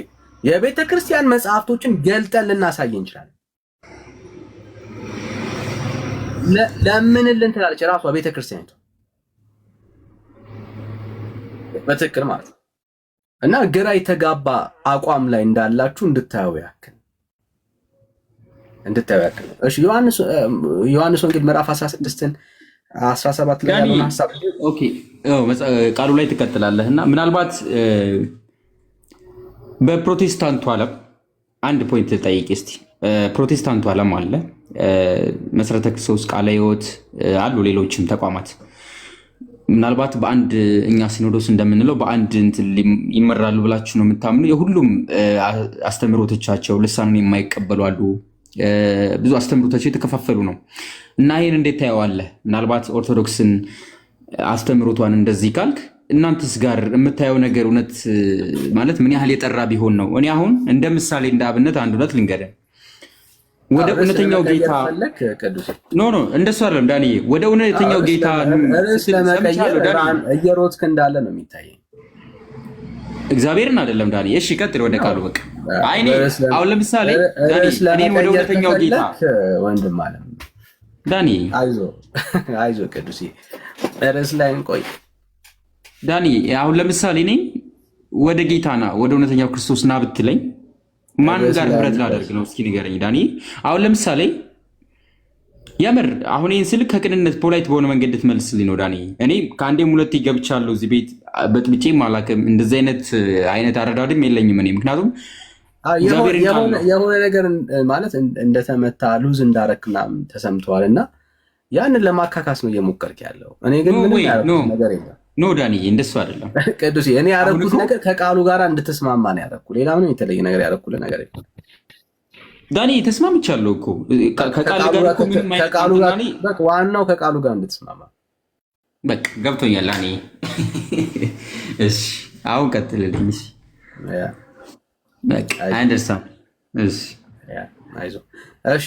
የቤተ ክርስቲያን መጽሐፍቶችን ገልጠን ልናሳይ እንችላለን። ለምንልን ትላለች ራሷ ቤተ ክርስቲያኒቱ በትክክል ማለት ነው። እና ግራ የተጋባ አቋም ላይ እንዳላችሁ እንድታዩ ያክል እሺ ዮሐንስ ወንጌል ምዕራፍ 16ን 17 ላይ ያለውን ሐሳብ ኦኬ ቃሉ ላይ ትቀጥላለህ እና ምናልባት በፕሮቴስታንቱ ዓለም አንድ ፖይንት ጠይቅ እስቲ። ፕሮቴስታንቱ ዓለም አለ መሰረተ ክርስቶስ፣ ቃለ ሕይወት አሉ ሌሎችም ተቋማት ምናልባት በአንድ እኛ ሲኖዶስ እንደምንለው በአንድ እንትን ይመራሉ ብላችሁ ነው የምታምኑ? የሁሉም አስተምህሮቶቻቸው ልሳኑን የማይቀበሉ አሉ። ብዙ አስተምህሮቶቻቸው የተከፋፈሉ ነው እና ይህን እንዴት ታየዋለህ? ምናልባት ኦርቶዶክስን አስተምህሮቷን እንደዚህ ካልክ እናንተስ ጋር የምታየው ነገር እውነት ማለት ምን ያህል የጠራ ቢሆን ነው? እኔ አሁን እንደ ምሳሌ እንደ አብነት አንድ እውነት ልንገርህ። ወደ እውነተኛው ጌታ ኖ እንደሱ አይደለም ዳኒ፣ ወደ እውነተኛው ጌታ እየሮጥክ እንዳለ ነው የሚታየኝ። እግዚአብሔርን አይደለም ዳኒ። እሺ ቀጥል ወደ ቃሉ በቃ። አይ እኔ አሁን ለምሳሌ ዳኒ እኔ ወደ እውነተኛው ጌታ ወንድም አለ ዳኒ፣ አይዞህ ቅዱስ ርዕስ ላይ እንቆይ ዳኒ። አሁን ለምሳሌ እኔ ወደ ጌታና ወደ እውነተኛው ክርስቶስ ና ብትለኝ ማን ጋር ህብረት ላደርግ ነው? እስኪ ንገረኝ ዳኒ። አሁን ለምሳሌ የምር አሁን ይህን ስልክ ከቅንነት ፖላይት በሆነ መንገድ ትመልስልኝ ነው ዳኒ። እኔ ከአንዴም ሁለቴ ገብቻለሁ እዚህ ቤት በጥብጬም አላውቅም። እንደዚህ አይነት አረዳድም የለኝም እኔ ምክንያቱም የሆነ ነገር ማለት እንደተመታ ሉዝ እንዳረክ ምናምን ተሰምተዋል እና ያንን ለማካካስ ነው እየሞከርክ ያለው። እኔ ግን ምንም ነገር የለም። ኖ ዳኒ እንደሱ አይደለም ቅዱስ። እኔ ያደረኩት ነገር ከቃሉ ጋር እንድትስማማ ነው ያደረኩ። ሌላ ምንም የተለየ ነገር ያደረኩልህ ነገር የለም ዳኒ። ተስማምቻለሁ እኮ ከቃሉ ጋር እኮ ምንም አይነት በቃ ዋናው ከቃሉ ጋር እንድትስማማ በቃ ገብቶኛል ዳኒ። እሺ አሁን ቀጥልልኝ። እሺ በቃ አንደርስታንድ። እሺ አይዞህ። እሺ